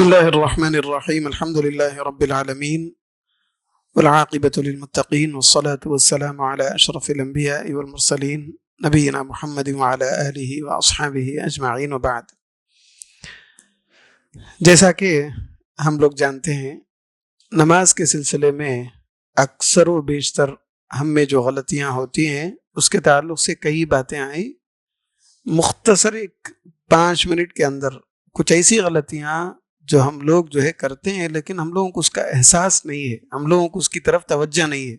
بسم اللہ الرحمن الرحیم الحمد للہ رب العالمین والعاقبۃ للمتقین والصلاة والسلام علی اشرف الانبیاء والمرسلین نبینا محمد وعلی آلہ واصحابہ اجمعین وبعد۔ جیسا کہ ہم لوگ جانتے ہیں، نماز کے سلسلے میں اکثر و بیشتر ہم میں جو غلطیاں ہوتی ہیں اس کے تعلق سے کئی باتیں آئیں۔ مختصر 5 منٹ کے اندر کچھ ایسی غلطیاں جو ہم لوگ کرتے ہیں، لیکن ہم لوگوں کو اس کا احساس نہیں ہے، ہم لوگوں کو اس کی طرف توجہ نہیں ہے۔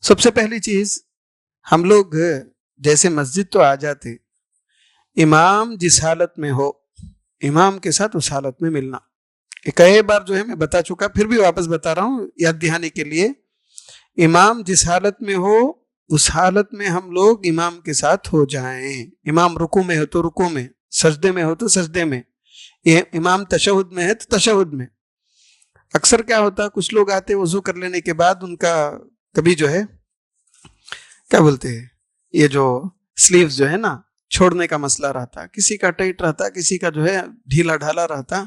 سب سے پہلی چیز، ہم لوگ جیسے مسجد تو آ جاتے، امام جس حالت میں ہو امام کے ساتھ اس حالت میں ملنا۔ کئی بار میں بتا چکا، پھر بھی واپس بتا رہا ہوں یاد دہانی کے لیے۔ امام جس حالت میں ہو اس حالت میں ہم لوگ امام کے ساتھ ہو جائیں۔ امام رکوع میں ہو تو رکوع میں، سجدے میں ہو تو سجدے میں، امام تشہد میں ہے تو تشہد میں۔ اکثر کیا ہوتا، کچھ لوگ آتے وضو کر لینے کے بعد ان کا کبھی کیا بولتے ہیں، یہ جو سلیوز نا چھوڑنے کا مسئلہ رہتا، کسی کا ٹائٹ رہتا، کسی کا ڈھیلا ڈھالا رہتا۔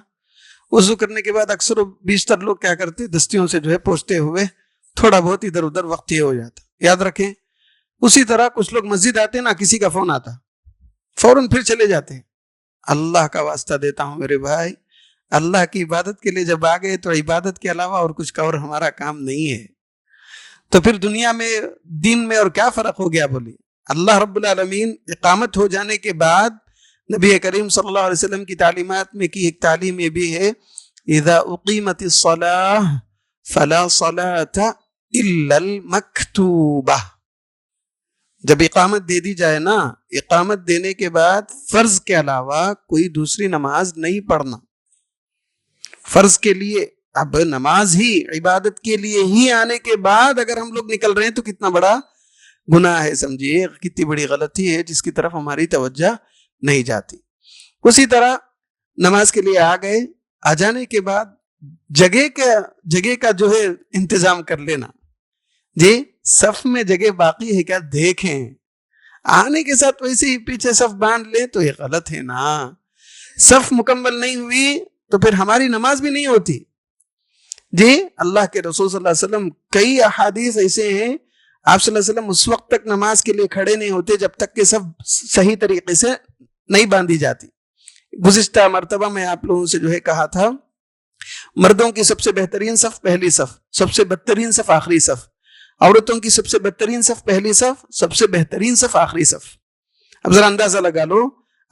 وضو کرنے کے بعد اکثر و بیشتر لوگ کیا کرتے، دستیوں سے پوچھتے ہوئے تھوڑا بہت ادھر ادھر وقت یہ ہو جاتا۔ یاد رکھیں، اسی طرح کچھ لوگ مسجد آتے نا، کسی کا فون آتا فوراً پھر چلے جاتے ہیں۔ اللہ کا واسطہ دیتا ہوں میرے بھائی، اللہ کی عبادت کے لیے جب آ گئے تو عبادت کے علاوہ اور کچھ کا اور ہمارا کام نہیں ہے، تو پھر دنیا میں دین میں اور کیا فرق ہو گیا؟ بولیے۔ اللہ رب العالمین اقامت ہو جانے کے بعد نبی کریم صلی اللہ علیہ وسلم کی تعلیمات میں کی ایک تعلیم یہ بھی ہے، اذا اقیمت الصلاۃ فلا صلاۃ الا المکتوبہ۔ جب اقامت دے دی جائے نا، اقامت دینے کے بعد فرض کے علاوہ کوئی دوسری نماز نہیں پڑھنا۔ فرض کے لیے، اب نماز ہی عبادت کے لیے ہی آنے کے بعد اگر ہم لوگ نکل رہے ہیں تو کتنا بڑا گناہ ہے، سمجھیے کتنی بڑی غلطی ہے جس کی طرف ہماری توجہ نہیں جاتی۔ اسی طرح نماز کے لیے آ گئے، آ جانے کے بعد جگہ کا انتظام کر لینا۔ جی صف میں جگہ باقی ہے کیا دیکھیں، آنے کے ساتھ ویسے ہی پیچھے صف باندھ لیں تو یہ غلط ہے نا۔ صف مکمل نہیں ہوئی تو پھر ہماری نماز بھی نہیں ہوتی۔ جی اللہ کے رسول صلی اللہ علیہ وسلم کئی احادیث ایسے ہیں، آپ صلی اللہ علیہ وسلم اس وقت تک نماز کے لیے کھڑے نہیں ہوتے جب تک کہ صف صحیح طریقے سے نہیں باندھی جاتی۔ گزشتہ مرتبہ میں آپ لوگوں سے کہا تھا، مردوں کی سب سے بہترین صف پہلی صف، سب سے بدترین صف آخری صف۔ عورتوں کی سب سے بدترین صف پہلی صف، سب سے بہترین صف آخری صف۔ اب ذرا اندازہ لگا لو،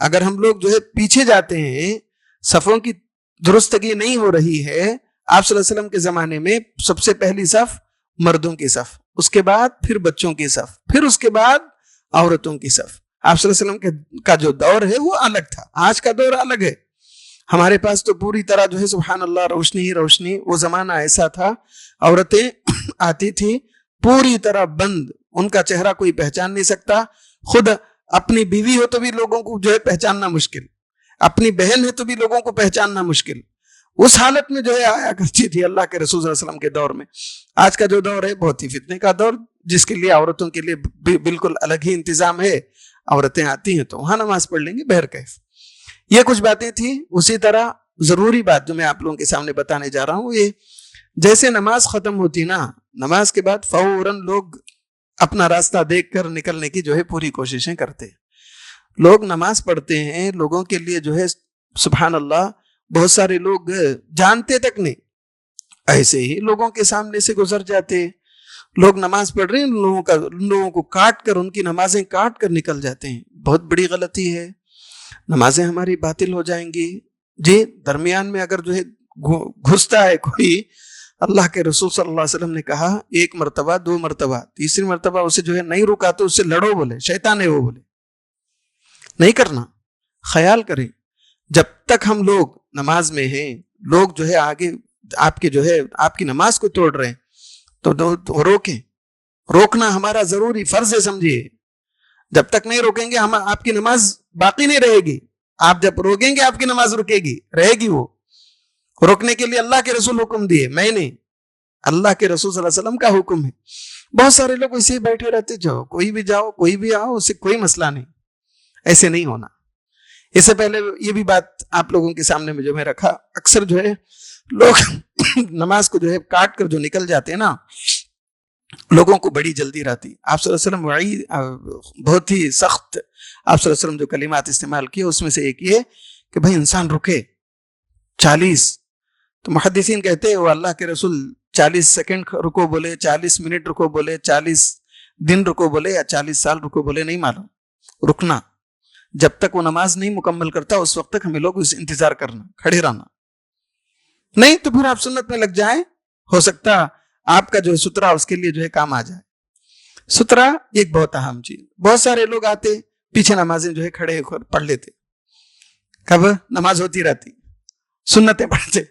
اگر ہم لوگ پیچھے جاتے ہیں، صفوں کی درستگی نہیں ہو رہی ہے، آپ صلی اللہ علیہ وسلم کے زمانے میں سب سے پہلی صف مردوں کی صف، اس کے بعد پھر بچوں کی صف، پھر اس کے بعد عورتوں کی صف۔ آپ صلی اللہ علیہ وسلم کا جو دور ہے وہ الگ تھا، آج کا دور الگ ہے۔ ہمارے پاس تو پوری طرح سبحان اللہ روشنی ہی روشنی۔ وہ زمانہ ایسا تھا، عورتیں آتی تھی پوری طرح بند، ان کا چہرہ کوئی پہچان نہیں سکتا۔ خود اپنی بیوی ہو تو بھی لوگوں کو پہچاننا مشکل، اپنی بہن ہے تو بھی لوگوں کو پہچاننا مشکل۔ اس حالت میں آیا کرتی تھی اللہ کے رسول صلی اللہ علیہ وسلم کے دور میں۔ آج کا جو دور ہے بہت ہی فتنے کا دور، جس کے لیے عورتوں کے لیے بالکل الگ ہی انتظام ہے۔ عورتیں آتی ہیں تو وہاں نماز پڑھ لیں گے بہرکیف۔ یہ کچھ باتیں تھیں۔ اسی طرح ضروری بات جو میں آپ لوگوں کے سامنے بتانے جا رہا ہوں، یہ جیسے نماز ختم ہوتی نا، نماز کے بعد فوراً لوگ اپنا راستہ دیکھ کر نکلنے کی پوری کوششیں کرتے ہیں۔ لوگ نماز پڑھتے ہیں، لوگوں کے لیے سبحان اللہ، بہت سارے لوگ جانتے تک نہیں، ایسے ہی لوگوں کے سامنے سے گزر جاتے ہیں۔ لوگ نماز پڑھ رہے ہیں، لوگوں کو کاٹ کر، ان کی نمازیں کاٹ کر نکل جاتے ہیں۔ بہت بڑی غلطی ہے، نمازیں ہماری باطل ہو جائیں گی۔ جی درمیان میں اگر گھستا ہے کوئی، اللہ کے رسول صلی اللہ علیہ وسلم نے کہا 1 مرتبہ 2 مرتبہ، تیسری مرتبہ اسے نہیں رکا تو اس سے لڑو، بولے شیطان ہے وہ، بولے نہیں کرنا۔ خیال کریں، جب تک ہم لوگ نماز میں ہیں، لوگ آگے آپ کے آپ کی نماز کو توڑ رہے ہیں تو روکیں۔ روکنا ہمارا ضروری فرض ہے، سمجھیے۔ جب تک نہیں روکیں گے آپ کی نماز باقی نہیں رہے گی۔ آپ جب روکیں گے آپ کی نماز رہے گی۔ وہ روکنے کے لیے اللہ کے رسول حکم دیے، میں نہیں، اللہ کے رسول صلی اللہ علیہ وسلم کا حکم ہے۔ بہت سارے لوگ ایسے ہی بیٹھے رہتے، کوئی بھی جاؤ کوئی بھی آؤ، اسے کوئی مسئلہ نہیں۔ ایسے نہیں ہونا۔ اس سے پہلے یہ بھی بات آپ لوگوں کے سامنے میں جو میں رکھا، اکثر جو ہے لوگ نماز کو جو ہے کاٹ کر جو نکل جاتے ہیں نا، لوگوں کو بڑی جلدی رہتی. آپ صلی اللہ علیہ وسلم وعید بہت ہی سخت، آپ صلی اللہ علیہ وسلم جو کلمات استعمال کیے اس میں سے ایک یہ کہ بھائی انسان رکے 40. تو محدثین کہتے ہیں وہ اللہ کے رسول 40 سیکنڈ رکو بولے، 40 منٹ رکو بولے، 40 دن رکو بولے، یا 40 سال رکو بولے، نہیں معلوم. رکنا جب تک وہ نماز نہیں مکمل کرتا اس وقت تک ہمیں لوگ اس انتظار کرنا، کھڑے رہنا. نہیں تو پھر آپ سنت میں لگ جائیں، ہو سکتا آپ کا جو ہے سترا اس کے لیے جو ہے کام آ جائے. سترا ایک بہت اہم چیز. بہت سارے لوگ آتے پیچھے نمازیں جو ہے کھڑے ہو کر پڑھ لیتے، کب نماز ہوتی رہتی سنتیں پڑھتے.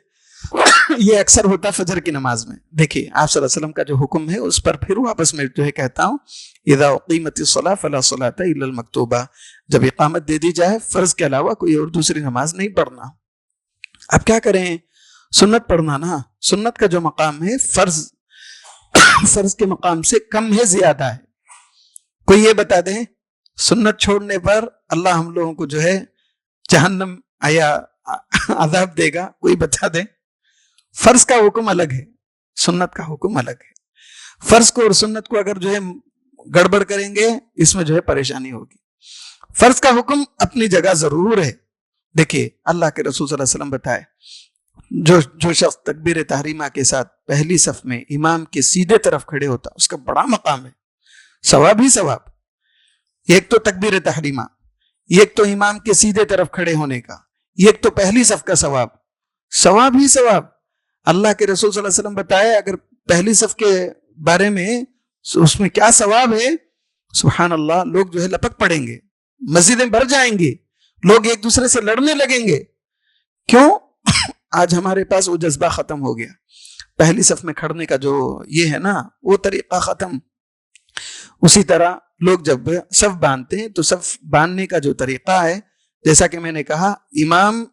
یہ اکثر ہوتا فجر کی نماز میں. دیکھیے آپ صلی اللہ علیہ وسلم کا جو حکم ہے اس پر پھر واپس میں جو ہے کہتا ہوں، اذا اقیمت الصلاۃ فلا صلاۃ الا المکتوبہ، جب اقامت دے دی جائے فرض کے علاوہ کوئی اور دوسری نماز نہیں پڑھنا. اب کیا کریں، سنت پڑھنا نا. سنت کا جو مقام ہے فرض کے مقام سے کم ہے، زیادہ ہے. کوئی یہ بتا دیں سنت چھوڑنے پر اللہ ہم لوگوں کو جو ہے جہنم یا عذاب دے گا؟ کوئی بتا دیں. فرض کا حکم الگ ہے، سنت کا حکم الگ ہے. فرض کو اور سنت کو اگر جو ہے گڑبڑ کریں گے اس میں جو ہے پریشانی ہوگی. فرض کا حکم اپنی جگہ ضرور ہے. دیکھیے اللہ کے رسول صلی اللہ علیہ وسلم بتائے، جو شخص تکبیر تحریمہ کے ساتھ پہلی صف میں امام کے سیدھے طرف کھڑے ہوتا اس کا بڑا مقام ہے، ثواب ہی ثواب. ایک تو تکبیر تحریمہ، ایک تو امام کے سیدھے طرف کھڑے ہونے کا، ایک تو پہلی صف کا ثواب، ثواب ہی ثواب. اللہ کے رسول صلی اللہ علیہ وسلم بتائے اگر پہلی صف کے بارے میں اس میں کیا ثواب ہے، سبحان اللہ. لوگ جو ہے لپک پڑیں گے، مسجدیں بھر جائیں گی، لوگ ایک دوسرے سے لڑنے لگیں گے. کیوں؟ آج ہمارے پاس وہ جذبہ ختم ہو گیا. پہلی صف میں کھڑنے کا جو یہ ہے نا وہ طریقہ ختم. اسی طرح لوگ جب صف باندھتے ہیں تو صف باندھنے کا جو طریقہ ہے، جیسا کہ میں نے کہا، امام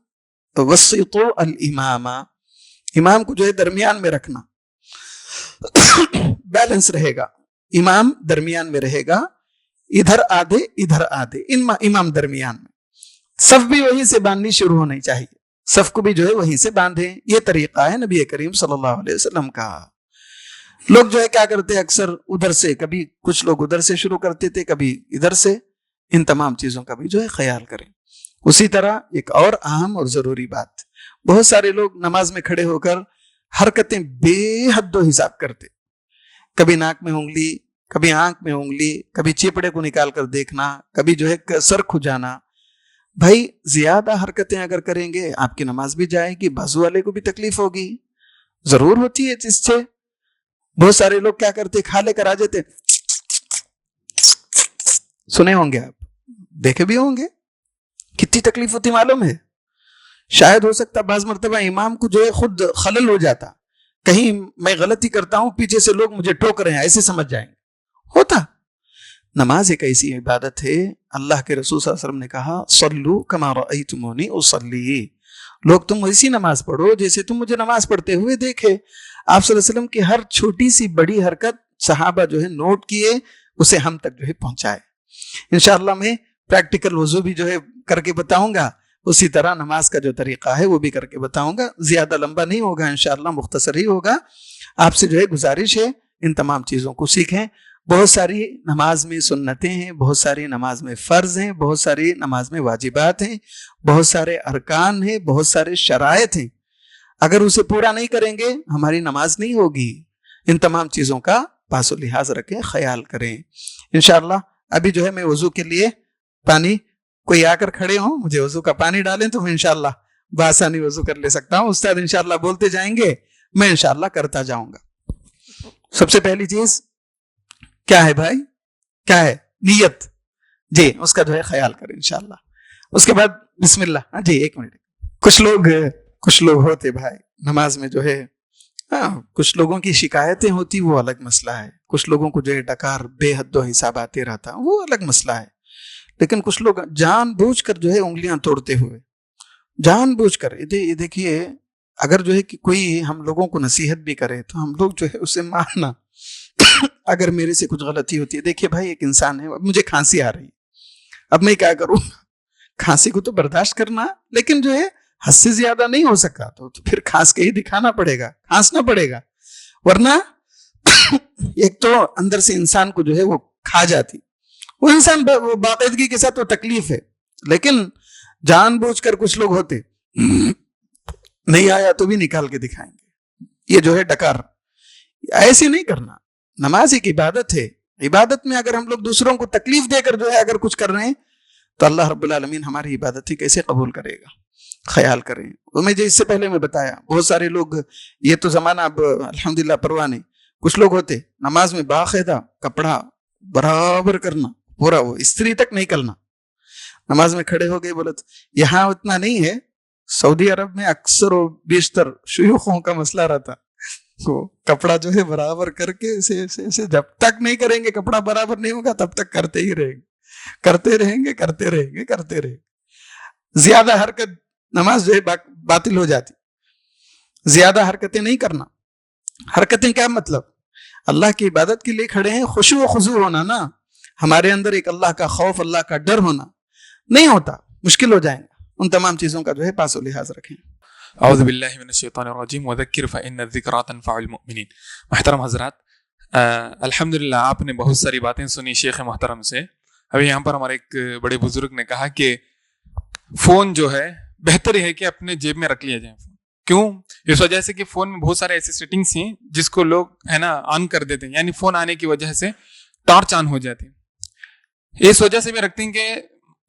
وسطو الامام، امام کو جو ہے درمیان میں رکھنا، بیلنس رہے گا. امام درمیان میں رہے گا، ادھر آدھے امام درمیان میں. صف بھی وہیں سے باندھنی شروع ہونی چاہیے، صف کو بھی جو ہے وہیں سے باندھیں. یہ طریقہ ہے نبی کریم صلی اللہ علیہ وسلم کا. لوگ جو ہے کیا کرتے اکثر ادھر سے، کبھی کچھ لوگ ادھر سے شروع کرتے تھے کبھی ادھر سے. ان تمام چیزوں کا بھی جو ہے خیال کریں. اسی طرح ایک اور اہم اور ضروری بات، بہت سارے لوگ نماز میں کھڑے ہو کر حرکتیں بے حد و حساب کرتے. کبھی ناک میں انگلی، کبھی آنکھ میں انگلی، کبھی چیپڑے کو نکال کر دیکھنا، کبھی جو ہے سر کھجانا. بھائی زیادہ حرکتیں اگر کریں گے آپ کی نماز بھی جائے گی، بازو والے کو بھی تکلیف ہوگی، ضرور ہوتی ہے اس سے. بہت سارے لوگ کیا کرتے، کھا لے کر آ جاتے، سنے ہوں گے آپ، دیکھے بھی ہوں گے، کتنی تکلیف ہوتی معلوم ہے. شاید ہو سکتا بعض مرتبہ امام کو جو ہے خود خلل ہو جاتا، کہیں میں غلطی کرتا ہوں پیچھے سے لوگ مجھے ٹوک رہے ہیں ایسے سمجھ جائیں گے. ہوتا. نماز ایک ایسی عبادت ہے، اللہ کے رسول صلی اللہ علیہ وسلم نے کہا صلو کما رأیتمونی اصلی، لوگ تم ویسی نماز پڑھو جیسے تم مجھے نماز پڑھتے ہوئے دیکھے. آپ صلی اللہ علیہ وسلم کی ہر چھوٹی سی بڑی حرکت صحابہ جو ہے نوٹ کیے، اسے ہم تک جو ہے پہنچائے. انشاءاللہ میں پریکٹیکل وضو بھی جو ہے کر کے بتاؤں گا، اسی طرح نماز کا جو طریقہ ہے وہ بھی کر کے بتاؤں گا. زیادہ لمبا نہیں ہوگا انشاءاللہ، مختصر ہی ہوگا. آپ سے جو ہے گزارش ہے ان تمام چیزوں کو سیکھیں. بہت ساری نماز میں سنتیں ہیں، بہت ساری نماز میں فرض ہیں، بہت ساری نماز میں واجبات ہیں، بہت سارے ارکان ہیں، بہت سارے شرائط ہیں. اگر اسے پورا نہیں کریں گے ہماری نماز نہیں ہوگی. ان تمام چیزوں کا پاس و لحاظ رکھیں، خیال کریں. انشاءاللہ ابھی جو ہے میں وضو کے لیے پانی، کوئی آ کر کھڑے ہوں مجھے وضو کا پانی ڈالیں تو میں انشاءاللہ بآسانی وضو کر لے سکتا ہوں. استاد انشاءاللہ بولتے جائیں گے، میں انشاءاللہ کرتا جاؤں گا. سب سے پہلی چیز کیا ہے بھائی؟ کیا ہے؟ نیت. جی اس کا جو ہے خیال کریں انشاءاللہ. اس کے بعد بسم اللہ. جی ایک منٹ. کچھ لوگ ہوتے بھائی نماز میں جو ہے، کچھ لوگوں کی شکایتیں ہوتی، وہ الگ مسئلہ ہے. کچھ لوگوں کو جو ہے ڈکار بے حد و حساب آتے رہتا، وہ الگ مسئلہ ہے. لیکن کچھ لوگ جان بوجھ کر جو ہے انگلیاں توڑتے ہوئے، جان بوجھ کر. یہ دیکھیے اگر جو ہے کہ کوئی ہم لوگوں کو نصیحت بھی کرے تو ہم لوگ جو ہے اسے ماننا. اگر میرے سے کچھ غلطی ہوتی ہے، دیکھیے بھائی ایک انسان ہے، اب مجھے کھانسی آ رہی ہے، اب میں کیا کروں؟ کھانسی کو تو برداشت کرنا, لیکن جو ہے حد سے زیادہ نہیں ہو سکا تو پھر کھانس کے ہی دکھانا پڑے گا, کھانسنا پڑے گا, ورنہ ایک تو اندر سے انسان کو جو ہے وہ کھا جاتی. وہ انسان باقاعدگی کے ساتھ وہ تکلیف ہے, لیکن جان بوجھ کر کچھ لوگ ہوتے نہیں آیا تو بھی نکال کے دکھائیں گے, یہ جو ہے ڈکار. ایسے نہیں کرنا. نماز ایک عبادت ہے, عبادت میں اگر ہم لوگ دوسروں کو تکلیف دے کر جو ہے اگر کچھ کر رہے ہیں تو اللہ رب العالمین ہماری عبادت ہی کیسے قبول کرے گا. خیال کریں. مجھے اس سے پہلے میں بتایا بہت سارے لوگ, یہ تو زمانہ اب الحمدللہ پرواہ نہیں, کچھ لوگ ہوتے نماز میں باقاعدہ کپڑا برابر کرنا, پورا وہ استری تک نہیں کرنا, نماز میں کھڑے ہو گئے. بولے یہاں اتنا نہیں ہے, سعودی عرب میں اکثر و بیشتر شیوخوں کا مسئلہ رہتا, وہ کپڑا جو ہے برابر کر کے اسے جب تک نہیں کریں گے کپڑا برابر نہیں ہوگا تب تک کرتے ہی رہیں گے, کرتے رہیں گے, کرتے رہیں گے, کرتے رہیں گے. زیادہ حرکت نماز جو ہے باطل ہو جاتی. زیادہ حرکتیں نہیں کرنا. حرکتیں کیا مطلب؟ اللہ کی عبادت کے لیے کھڑے ہیں, خشوع و خضوع ہونا نا, ہمارے اندر ایک اللہ کا خوف, اللہ کا ڈر ہونا نہیں ہوتا, مشکل ہو جائیں گا. ان تمام چیزوں کا جو ہے پاس و لحاظ رکھیں. اعوذ باللہ من الشیطان الرجیم وذکر فإن الذکرى تنفع المؤمنین. محترم حضرات, الحمدللہ آپ نے بہت ساری باتیں سنی شیخ محترم سے. ابھی یہاں پر ہمارے ایک بڑے بزرگ نے کہا کہ فون جو ہے بہتر ہے کہ اپنے جیب میں رکھ لیا جائے. کیوں؟ اس وجہ سے کہ فون میں بہت سارے ایسے سیٹنگس ہیں جس کو لوگ ہے نا آن کر دیتے ہیں, یعنی فون آنے کی وجہ سے ٹارچ آن ہو جاتی ہے. اس وجہ سے بھی رکھتے ہیں کہ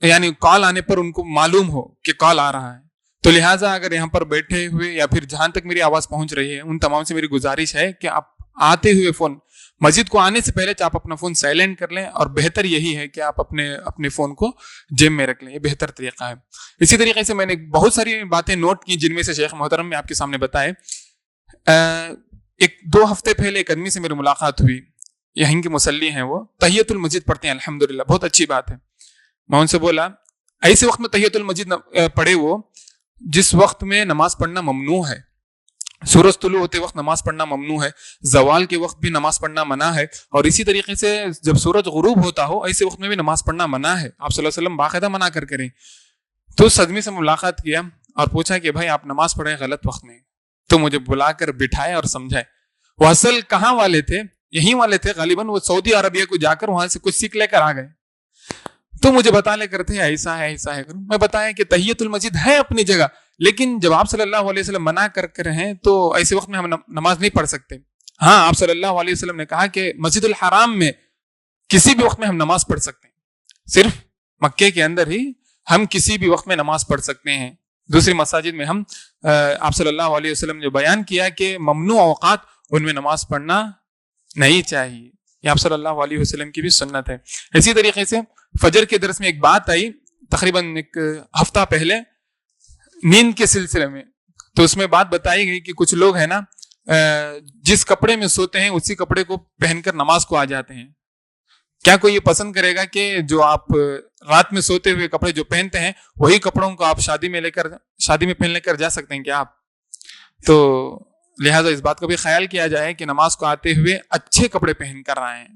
یعنی کال آنے پر ان کو معلوم ہو کہ کال آ رہا ہے. تو لہٰذا اگر یہاں پر بیٹھے ہوئے یا پھر جہاں تک میری آواز پہنچ رہی ہے ان تمام سے میری گزارش ہے کہ آپ آتے ہوئے فون, مسجد کو آنے سے پہلے آپ اپنا فون سائلنٹ کر لیں, اور بہتر یہی ہے کہ آپ اپنے فون کو جیب میں رکھ لیں, یہ بہتر طریقہ ہے. اسی طریقے سے میں نے بہت ساری باتیں نوٹ کی جن میں سے شیخ محترم میں آپ کے سامنے بتائے. 2 ہفتے پہلے ایک آدمی سے میری ملاقات ہوئی, یہیں کے مصلی ہیں, وہ تحیۃ المسجد پڑھتے ہیں الحمدللہ, بہت اچھی بات ہے. میں ان سے بولا ایسے وقت میں تحیۃ المسجد پڑھے وہ جس وقت میں نماز پڑھنا ممنوع ہے. سورج طلوع ہوتے وقت نماز پڑھنا ممنوع ہے, زوال کے وقت بھی نماز پڑھنا منع ہے, اور اسی طریقے سے جب سورج غروب ہوتا ہو ایسے وقت میں بھی نماز پڑھنا منع ہے. آپ صلی اللہ علیہ وسلم باقاعدہ منع کر کریں. تو اس آدمی سے ملاقات کیا اور پوچھا کہ بھائی آپ نماز پڑھیں غلط وقت میں. تو مجھے بلا کر بٹھائے اور سمجھائے. وہ اصل کہاں والے تھے؟ یہیں والے تھے غالباً. وہ سعودی عربیہ کو جا کر وہاں سے کچھ سیکھ لے کر آ گئے. تو مجھے بتا لے کرتے ایسا ہے ایسا ہے. میں بتایا کہ تحیۃ المسجد ہے اپنی جگہ, لیکن جب آپ صلی اللہ علیہ وسلم منع کر ہیں تو ایسے وقت میں ہم نماز نہیں پڑھ سکتے. ہاں, آپ صلی اللہ علیہ وسلم نے کہا کہ مسجد الحرام میں کسی بھی وقت میں ہم نماز پڑھ سکتے ہیں, صرف مکے کے اندر ہی ہم کسی بھی وقت میں نماز پڑھ سکتے ہیں. دوسری مساجد میں ہم آپ صلی اللہ علیہ وسلم نے بیان کیا کہ ممنوع اوقات ان میں نماز پڑھنا نہیں چاہیے. یہ آپ صلی اللہ علیہ وسلم کی بھی سنت ہے. اسی طریقے سے فجر کے درس میں ایک بات آئی تقریباً 1 ہفتہ پہلے نیند کے سلسلے میں. تو اس میں بات بتائی گئی کہ کچھ لوگ ہیں نا جس کپڑے میں سوتے ہیں اسی کپڑے کو پہن کر نماز کو آ جاتے ہیں. کیا کوئی یہ پسند کرے گا کہ جو آپ رات میں سوتے ہوئے کپڑے جو پہنتے ہیں وہی کپڑوں کو آپ شادی میں پہن لے کر جا سکتے ہیں کیا آپ؟ تو لہٰذا اس بات کا بھی خیال کیا جائے کہ نماز کو آتے ہوئے اچھے کپڑے پہن کر آئے ہیں.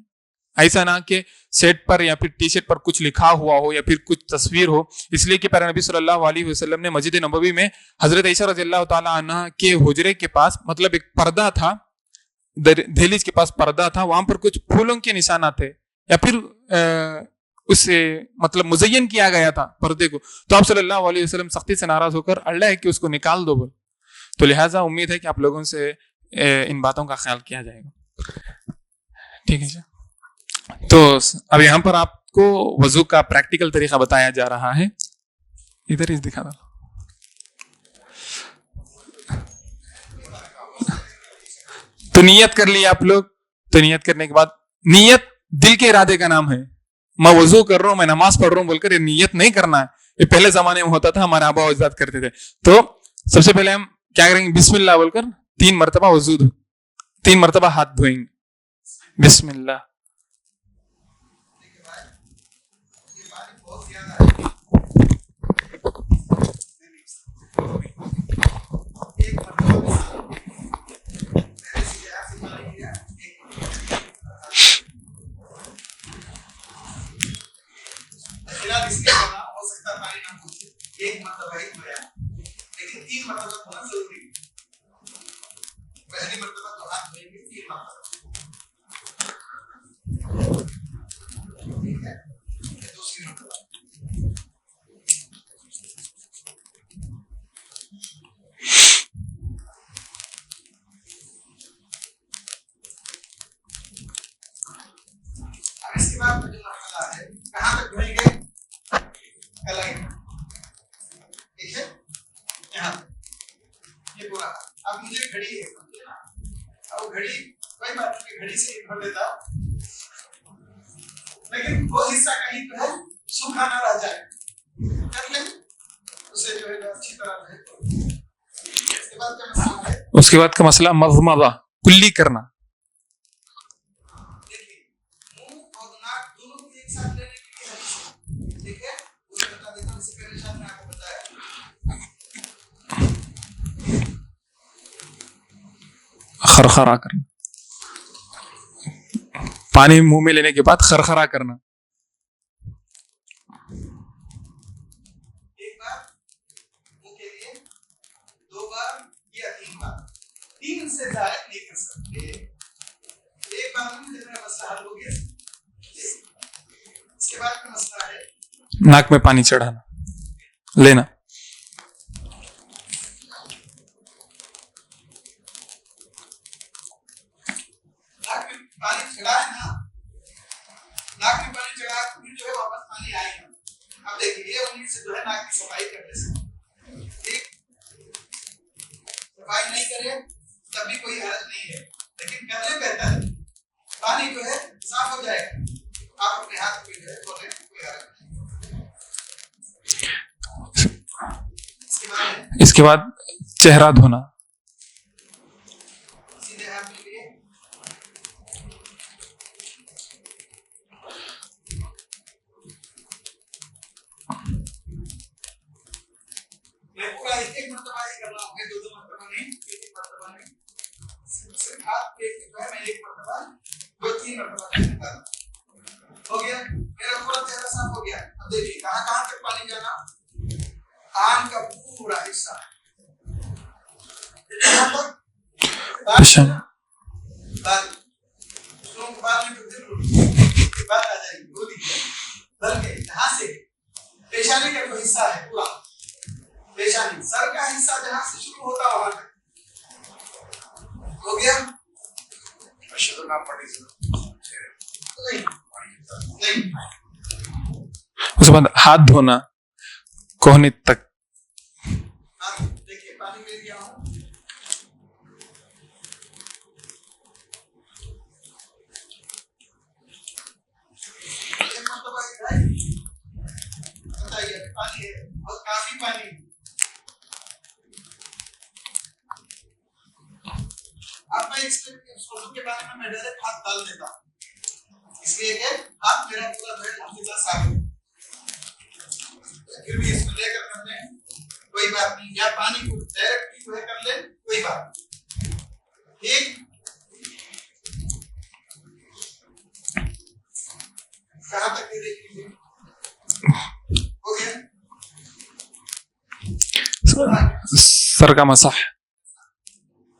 ایسا نہ کہ سیٹ پر یا پھر ٹی شرٹ پر کچھ لکھا ہوا ہو یا پھر کچھ تصویر ہو. اس لیے کہ پیارے نبی صلی اللہ علیہ وسلم نے مسجد نبوی میں حضرت عائشہ رضی اللہ تعالی عنہ کے حجرے کے پاس مطلب ایک پردہ تھا, دہلیز کے پاس پردہ تھا, وہاں پر کچھ پھولوں کے نشانات تھے یا پھر اسے مطلب مزین کیا گیا تھا پردے کو. تو آپ صلی اللہ علیہ وسلم سختی سے ناراض ہو کر اللہ ہے کہ اس کو نکال دو بول. تو لہٰذا امید ہے کہ آپ لوگوں سے ان باتوں کا خیال کیا جائے گا. ٹھیک ہے جی. تو اب یہاں پر آپ کو وضو کا پریکٹیکل طریقہ بتایا جا رہا ہے. ادھر ہی دکھا دو. تو نیت کر لی آپ لوگ. تو نیت کرنے کے بعد, نیت دل کے ارادے کا نام ہے. میں وضو کر رہا ہوں, میں نماز پڑھ رہا ہوں بول کر یہ نیت نہیں کرنا ہے. یہ پہلے زمانے میں ہوتا تھا, ہمارے آبا و اجداد کرتے تھے. تو سب سے پہلے ہم کیا کریں گے؟ بسم اللہ بول کر 3 مرتبہ وضو 3 مرتبہ ہاتھ دھوئیں گے. بسم اللہ. نہ پوچھے، ایک مرتبہ ہی دھویا، لیکن 3 مرتبہ دھونا ضروری ہے. پہلی مرتبہ تو ہاتھ دھوئیں گے 3 مرتبہ. ٹھیک ہے، دوسری مرتبہ اس کے بعد جو مرحلہ ہے کہاں تک دھوئیں گے؟ کلائی. ٹھیک ہے، یہاں یہ پورا. اب مجھے گھڑی ہے سمجھے نا، اب گھڑی کوئی بات نہیں، گھڑی سے ہی دھو لیتا، لیکن وہ حصہ کہیں جو ہے سوکھا نہ رہ جائے، کر لیں اسے جو ہے اچھی طرح ہے. اس کے بعد کا مسئلہ ہے، اس کے بعد کا مسئلہ مضمضہ، کلی کرنا. دیکھیے منہ اور ناک دونوں کو ایک ساتھ لینے کے لیے حدیث ہے. ٹھیک ہے، وہ بتا دیتا ہوں، اس سے پہلے شاید میں آپ کو بتایا. خرخرا کرنا، پانی منہ میں لینے کے بعد خرخرا کرنا. ایک بار منہ کے لیے، 2 بار یا 3 بار، 3 سے زائد نہیں کر سکتے. ایک بار میں میرا مسئلہ حل ہو گیا. اس کے بعد کا مسئلہ ہے ناک میں پانی چڑھانا، لینا. ناک میں پانی چڑھا ہے نا، ناک میں پانی چڑھا پھر جو ہے واپس پانی آئے گا. اب دیکھیے یہ انگلی سے جو ہے ناک کی صفائی کر لے سکتے. ٹھیک، صفائی نہیں کرے تب بھی کوئی حرج نہیں ہے، لیکن کر لے بہتر ہے. پانی جو ہے صاف ہو جائے گا، آپ اپنے ہاتھ کو جو ہے دھو لیں، کوئی حرج نہیں. اس کے بعد چہرہ دھونا، سیدھے ہاتھ کے لیے میں پورا ایک مرتبہ ہی کر رہا ہوں، 2 مرتبہ نہیں، 1 مرتبہ نہیں، صرف ہاتھ پہ جو ہے میں 1 مرتبہ 2-3 مرتبہ کرتا ہوں. ہو گیا میرا پورا چہرہ صاف ہو گیا. اب دیکھیے کہاں کہاں تک پانی جانا، آن کا پورا حصہ پیشانی، پیشانی کا جو حصہ ہے پورا، پیشانی سر کا حصہ جہاں سے شروع ہوتا وہاں تک ہو گیا. نہیں، اس کے بعد ہاتھ دھونا کوہنی تک. دیکھیے پانی لے لیا ہوں، بتائیے پانی ہے بہت کافی پانی. اب میں اس موضوع کے بارے میں ڈائریکٹ ہاتھ ڈال دیتا ہوں، اس لیے کہ ہاتھ میرا پورا جو ہے الحمدللہ صاف ہے. پھر بھی اس کو لے کر کرنے کوئی بات نہیں، یا پانی کو ڈائریکٹ جو ہے کر لیں کوئی بات نہیں. ٹھیک، کہاں تک یہ دیکھ لیجیے ہو گیا. سر کا مسح،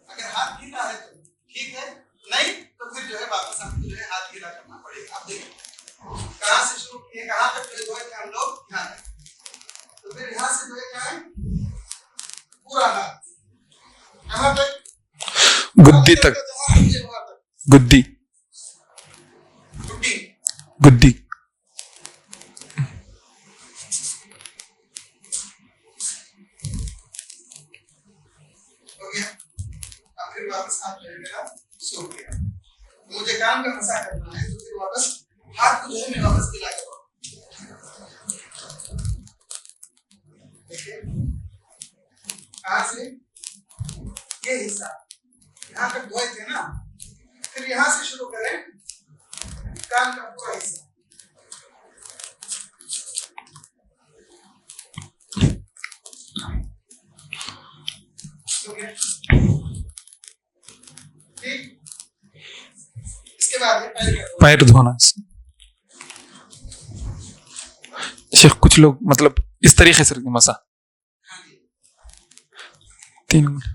اگر ہاتھ گیلا ہے تو ٹھیک ہے، نہیں تو پھر جو ہے واپس آپ کو جو ہے ہاتھ گیلا کرنا پڑے گا. اب دیکھیں کہاں سے شروع کیے، کہاں تک جو ہے ہم لوگ یہاں تک، تو پھر یہاں سے جو ہے کیا ہے پورا ہاتھ کہاں تک، گدی تک، گدی گدی. ہو گیا. اب پھر واپس ہاتھ جو ہے میرا سوکھ گیا. مجھے کام کا مسا کرنا ہے تو پھر واپس ہاتھ کو جو ہے میں واپس گلا کروں. دیکھیے کہاں سے یہ حصہ یہاں تک دھوئے تھے نا، پھر یہاں سے شروع کریں کان کا پورا حصہ. ٹھیک، اس کے بعد پیر دھونا. شیخ کچھ لوگ مطلب اس طریقے سے مسا 3 انگلی.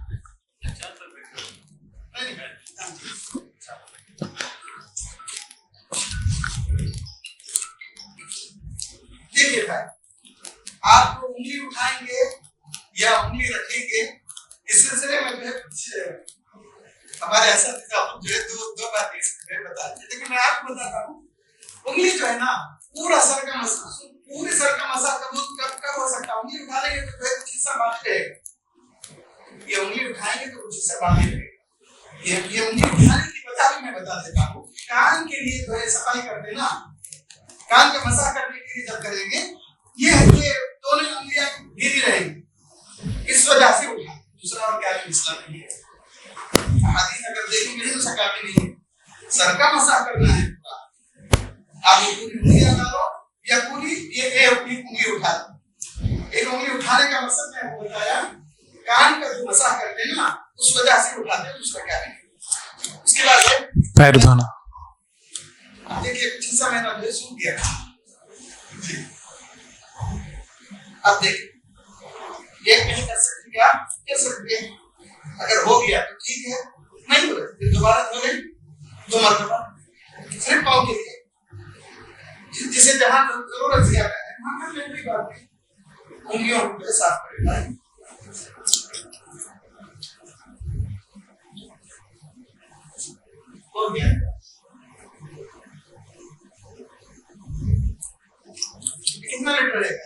دیکھیے بھائی آپ کو انگلی اٹھائیں گے یا انگلی رکھیں گے اس سلسلے میں جو ہے کچھ ہمارے اساتذہ جو ہے دو باتیں بتا دیتے، لیکن میں آپ کو بتاتا ہوں انگلی جو ہے نا پورا سر کا مسا، پورے سر کا مسا کب ہو سکتا ہے؟ انگلی اٹھا لیں گے تو کچھ حصہ باقی رہے گا، یہ انگلی اٹھائیں گے تو کچھ حصہ باقی رہے گا. یہ انگلی اٹھانے کی وجہ بھی میں بتا دیتا ہوں. کان کے لیے جو ہے صفائی کرتے نا، کان کا مسا کرنے کے لیے جب کریں گے یہ دونوں انگلیاں گیلی رہیں گی، اس وجہ سے اٹھا. دوسرا اور کیا مسئلہ نہیں ہے. حدیث اگر دیکھیں گے تو سکا بھی نہیں ہے، سر کا مسا کرنا ہے. آپ پوری انگلیاں ڈالو یا پوری یہ انگلی اٹھا دو. ایک انگلی اٹھانے کا مقصد میں آپ کو بتایا، کان کا جو مسا کرتے ہیں نا اس وجہ سے اٹھاتے ہیں، دوسرا کیا نہیں. اس کے بعد پیر دھونا. دیکھیے کچھ حصہ میں نے سوکھ گیا. اب دیکھیں یہ نہیں کر سکتے، کیا کر سکتے ہیں؟ اگر ہو گیا تو ٹھیک ہے، نہیں ہو رہا پھر دوبارہ دھو لیں 2 مرتبہ صرف پاؤں کے لیے، جسے جہاں ضرورت زیادہ ہے وہاں کر لیں. کوئی بات نہیں، انگلیوں کو صاف کرے گا. ہو گیا کتنا لیٹر رہے گا؟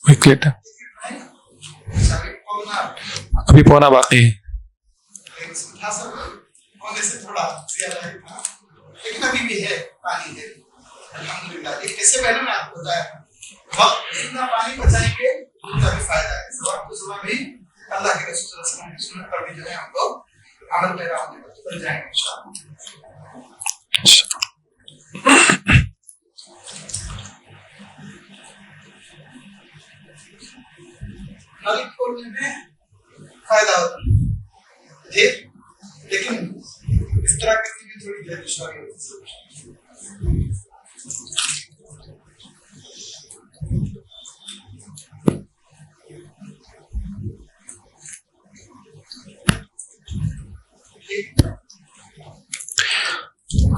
1 لیٹر. ابھی پونا باقی ہے. ہونے سے تھوڑا زیادہ ہے لیکن ابھی بھی ہے، پانی ہے الحمدللہ. اس سے پہلے میں آپ کو بتایا وقت جتنا پانی بچائیں گے اتنا بھی فائدہ ہے. وقت کو صبح بھی اللہ کے رسول صلی اللہ علیہ وسلم کی سنت پر بھی جو ہے ہم لوگ عمل پیرا ہونے پر بن جائیں گے انشاءاللہ. نل کھولنے میں فائدہ ہوتا ہے ٹھیک، لیکن اس طرح کرنے میں تھوڑی دیر دشواری ہوتی ہے.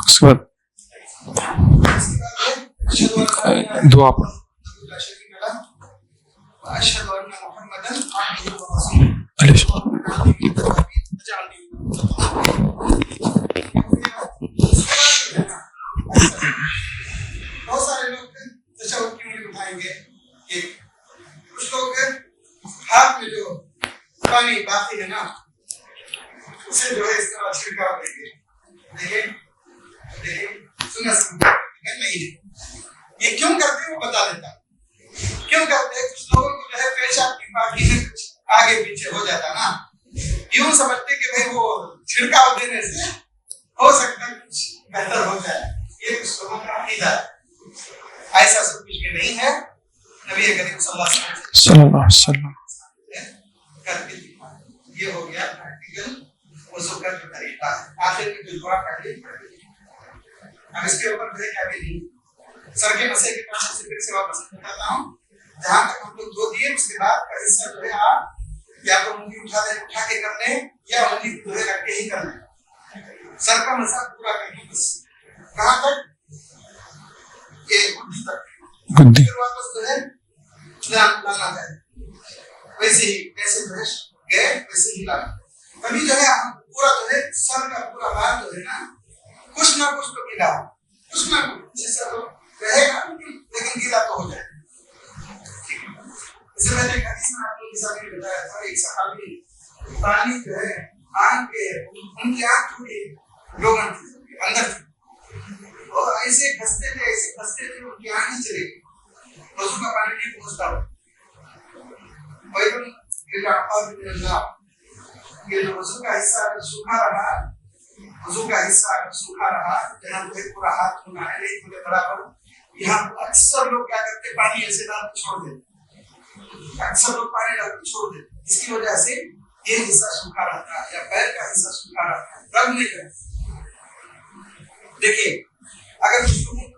اس کے بعد دعا پڑھ. اشهد ان محمدا عبده ورسوله. بہت سارے لوگ تشہد کی انگلی اٹھائیں گے، کچھ لوگ ہاتھ میں جو پانی باقی ہے نا اسے جو ہے اس طرح چھڑکاو دیں گے. دیکھیں سننا نہیں ہے. یہ کیوں کرتے ہیں وہ بتا دیتا ہوں. کیوں کرتے ہیں؟ کچھ لوگوں کو جو ہے پیشاب کی پاکی میں کچھ آگے پیچھے ہو جاتا نا، یوں سمجھتے کہ بھائی وہ چھڑکاو دینے سے ہو سکتا ہے کچھ بہتر ہو جائے. یہ کچھ لوگوں کا عقیدہ ہے، ایسا سب کچھ بھی نہیں ہے. نبی کریم صلی اللہ علیہ وسلم کر کے دکھا. یہ ہو گیا پریکٹیکل وضو کا جو طریقہ ہے. آخر میں جو دعا پڑھنی پڑے گی. اب اس کے اوپر مجھے کیا بھی نہیں. سر کے مسئلے کے پاس سے پھر سے واپس بتاتا ہوں. جہاں تک ہم لوگ دھو دیے اس کے بعد کا حصہ جو ہے آپ یا تو انگلی اٹھا کے کر لیں یا انگلی دھوے رکھ کے ہی کر لیں. سر کا مسا پورا کریں بس. کہاں تک؟ یہ گدی تک. گدی پھر واپس جو ہے لانا ہے ویسے ہی، جیسے جو ہے گئے ویسے ہی لانا. کبھی جو ہے ہم پورا جو ہے سر کا پورا بال جو ہے نا کچھ نہ کچھ تو گیلا ہو، کچھ نہ کچھ جیسا تو رہے گا لیکن گیلا تو ہو جائے. اس سے میں نے ایک حدیث میں آپ کو مثال بھی بتایا تھا. ایک صحابی پانی جو ہے آنکھ کے ان کی آنکھ تھوڑی روغن تھی اندر تھی اور ایسے کھستے تھے ان کی آنکھ ہی چلے گئی. وضو کا پانی نہیں پہنچتا ہو. یہ جو وضو کا حصہ اگر سوکھا رہا، وضو کا حصہ اگر سوکھا رہا جہاں جو ہے پورا ہاتھ دھونا ہے نہیں دھونے برابر، یہاں اکثر لوگ کیا کرتے پانی ایسے ڈال کے چھوڑ دیتے. اکثر لوگ پانی ڈال کے چھوڑ دیتے. اس کی وجہ سے یہ حصہ سوکھا رہتا ہے یا پیر کا حصہ سوکھا رہتا ہے. رب نہیں کرتے. دیکھیے اگر کچھ لوگوں کو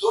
2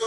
2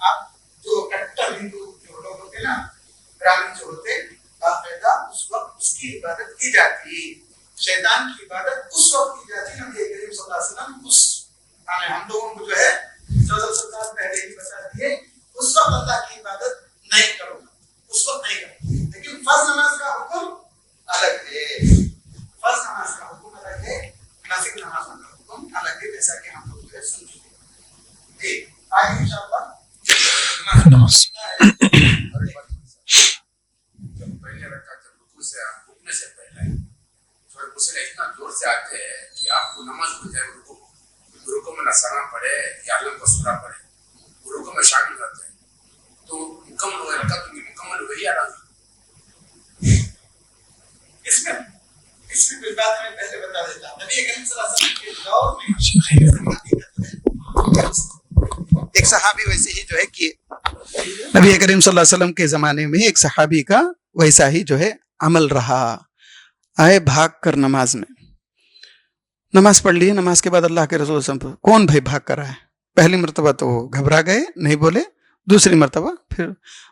آپ جو کٹر ہندو جو لوگ ہوتے نا، برامن جو ہوتے، باقاعدہ اس وقت اس کی عبادت کی جاتی، شیطان کی عبادت اس وقت کی جاتی۔ نبی کریم صلی اللہ علیہ وسلم اس ہم لوگوں کو جو ہے 1400 سال پہلے ہی بتا دیے اس وقت اللہ کی عبادت نہیں کرو، اس وقت نہیں کرو۔ لیکن فرض نماز کا حکم الگ ہے، فرض نماز کا حکم الگ ہے، نافل نماز کا حکم الگ ہے، جیسا کہ ہم لوگ جو ہے سن چکے ہیں۔ جی آگے انشاءاللہ پہلے رکھا جب رکوع سے اٹھنے سے پہلے مسئلے اتنا زور سے آتے ہیں کہ آپ کو نماز ہو جائے، رکوع میں نہ پڑے یا علم کا سورہ پڑے، رکوع میں شامل کرتے ہیں تو مکمل ہوئے، رکعت مکمل ہوئی یا نہ؟ اس میں کچھ بات میں پہلے بتا دیتا ہوں۔ نبی کریم صلی اللہ علیہ وسلم کے دور میں ایک صحابی ویسے ہی جو ہے کہ نبی کریم صلی اللہ علیہ وسلم کے زمانے میں ایک صحابی کا ویسا ہی جو ہے عمل رہا، آئے بھاگ کر نماز میں، نماز پڑھ لی، نماز کے بعد اللہ کے رسول صلی اللہ علیہ وسلم کون بھائی بھاگ کر آئے؟ پہلی مرتبہ تو وہ گھبرا گئے، نہیں بولے، دوسری مرتبہ پھر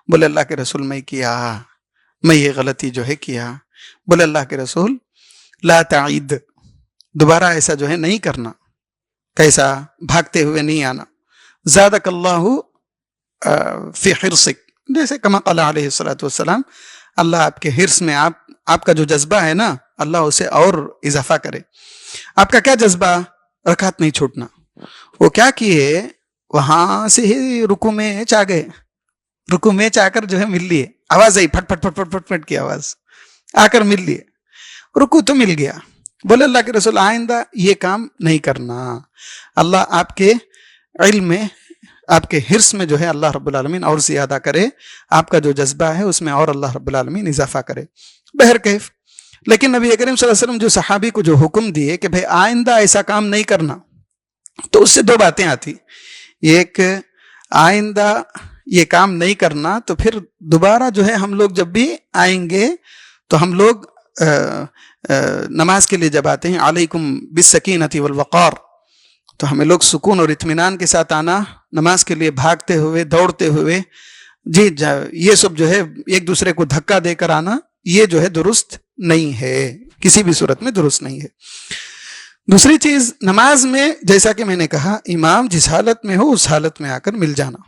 بولے اللہ کے رسول میں یہ غلطی جو ہے کیا، بولے اللہ کے رسول لا تعید، دوبارہ ایسا جو ہے نہیں کرنا، کیسا؟ بھاگتے ہوئے نہیں آنا، زادک اللہ فی حرصک، جیسے کما قال علیہ الصلوۃ والسلام، اللہ آپ کے حرص میں، آپ کا جو جذبہ ہے نا اللہ اسے اور اضافہ کرے۔ آپ کا کیا جذبہ؟ رکعت نہیں چھوٹنا۔ وہ کیا کیے؟ وہاں سے ہی رکوع میں چاہ گئے، رکوع میں چاہ کر جو ہے مل لیے، آواز آئی پھٹ پھٹ پھٹ پھٹ پھٹ پھٹ کی آواز، آ کر مل لیے، رکوع تو مل گیا۔ بولے اللہ کے رسول آئندہ یہ کام نہیں کرنا، اللہ آپ کے علم میں، آپ کے حرص میں جو ہے اللہ رب العالمین اور زیادہ کرے، آپ کا جو جذبہ ہے اس میں اور اللہ رب العالمین اضافہ کرے۔ بہرکیف لیکن نبی کریم صلی اللہ علیہ وسلم جو صحابی کو جو حکم دیے کہ بھائی آئندہ ایسا کام نہیں کرنا، تو اس سے دو باتیں آتی، ایک آئندہ یہ کام نہیں کرنا، تو پھر دوبارہ جو ہے ہم لوگ جب بھی آئیں گے تو ہم لوگ نماز کے لیے جب آتے ہیں علیکم بالسکینۃ والوقار، تو ہمیں لوگ سکون اور اطمینان کے ساتھ آنا، نماز کے لیے بھاگتے ہوئے دوڑتے ہوئے جی یہ سب جو ہے ایک دوسرے کو دھکا دے کر آنا، یہ جو ہے درست نہیں ہے، کسی بھی صورت میں درست نہیں ہے۔ دوسری چیز، نماز میں جیسا کہ میں نے کہا امام جس حالت میں ہو اس حالت میں آ کر مل جانا،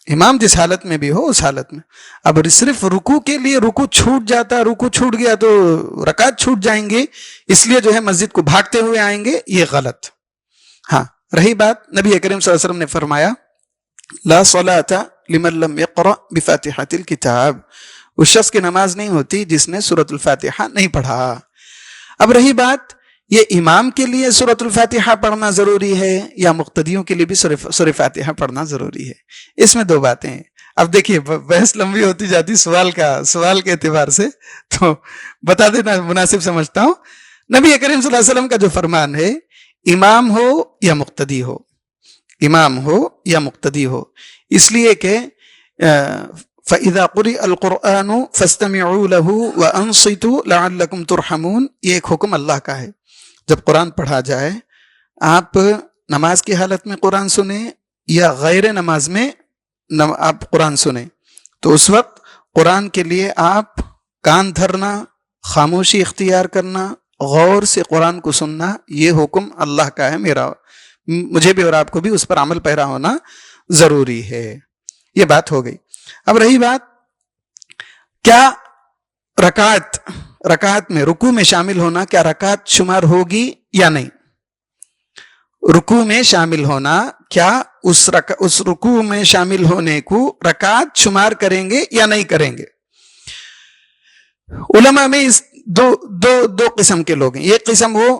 امام جس حالت میں بھی ہو اس حالت میں۔ اب صرف رکوع کے لیے رکوع چھوٹ جاتا، رکوع چھوٹ گیا تو رکعت چھوٹ جائیں گے، اس لیے جو ہے مسجد کو بھاگتے ہوئے آئیں گے، یہ غلط۔ ہاں رہی بات، نبی کریم صلی اللہ علیہ وسلم نے فرمایا لا صلاۃ لمن لم یقرأ بفاتحۃ الکتاب، اس شخص کی نماز نہیں ہوتی جس نے سورۃ الفاتحہ نہیں پڑھا۔ اب رہی بات، یہ امام کے لیے سورۃ الفاتحہ پڑھنا ضروری ہے یا مقتدیوں کے لیے بھی سورۃ فاتحہ پڑھنا ضروری ہے؟ اس میں دو باتیں ہیں۔ اب دیکھیے بحث لمبی ہوتی جاتی سوال کے اعتبار سے، تو بتا دینا مناسب سمجھتا ہوں۔ نبی کریم صلی اللہ علیہ وسلم کا جو فرمان ہے، امام ہو یا مقتدی ہو، امام ہو یا مقتدی ہو، اس لیے کہ فَإِذَا قُرِئَ الْقُرْآنُ فَاسْتَمِعُوا لَهُ وَأَنصِتُوا لَعَلَّكُمْ تُرْحَمُونَ، یہ ایک حکم اللہ کا ہے۔ جب قرآن پڑھا جائے، آپ نماز کی حالت میں قرآن سنیں یا غیر نماز میں آپ قرآن سنیں، تو اس وقت قرآن کے لیے آپ کان دھرنا، خاموشی اختیار کرنا، غور سے قرآن کو سننا، یہ حکم اللہ کا ہے، مجھے بھی اور آپ کو بھی اس پر عمل پیرا ہونا ضروری ہے۔ یہ بات ہو گئی۔ اب رہی بات، کیا رکعت میں رکوع میں شامل ہونا، کیا رکعت شمار ہوگی یا نہیں؟ رکوع میں شامل ہونا، کیا اس رکوع میں شامل ہونے کو رکعت شمار کریں گے یا نہیں کریں گے؟ علماء میں اس دو قسم کے لوگ ہیں۔ ایک قسم وہ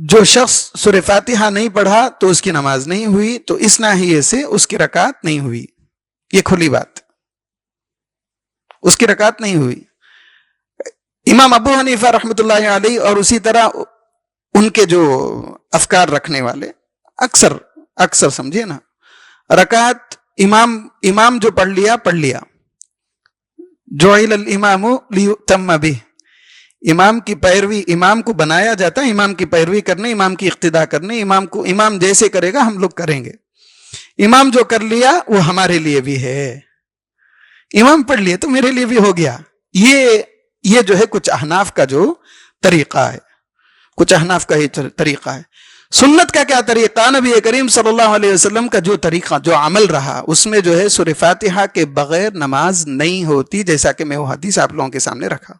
جو شخص سورہ فاتحہ نہیں پڑھا تو اس کی نماز نہیں ہوئی، تو اس ناحیے سے اس کی رکعت نہیں ہوئی، یہ کھلی بات، اس کی رکعت نہیں ہوئی۔ امام ابو حنیفہ رحمۃ اللہ علیہ اور اسی طرح ان کے جو افکار رکھنے والے اکثر سمجھے نا، رکعت امام جو پڑھ لیا، جعل الامام لیؤتم بہ، امام کی پیروی، امام کو بنایا جاتا ہے امام کی پیروی کرنے، امام کی اقتداء کرنے، امام جیسے کرے گا ہم لوگ کریں گے۔ امام جو کر لیا وہ ہمارے لیے بھی ہے. امام پڑھ لیے تو میرے لیے بھی ہو گیا. یہ جو ہے کچھ احناف کا جو طریقہ ہے, کچھ احناف کا یہ طریقہ ہے. سنت کا کیا طریقہ؟ نبی کریم صلی اللہ علیہ وسلم کا جو طریقہ, جو عمل رہا, اس میں جو ہے سورہ فاتحہ کے بغیر نماز نہیں ہوتی, جیسا کہ میں وہ حدیث آپ لوگوں کے سامنے رکھا.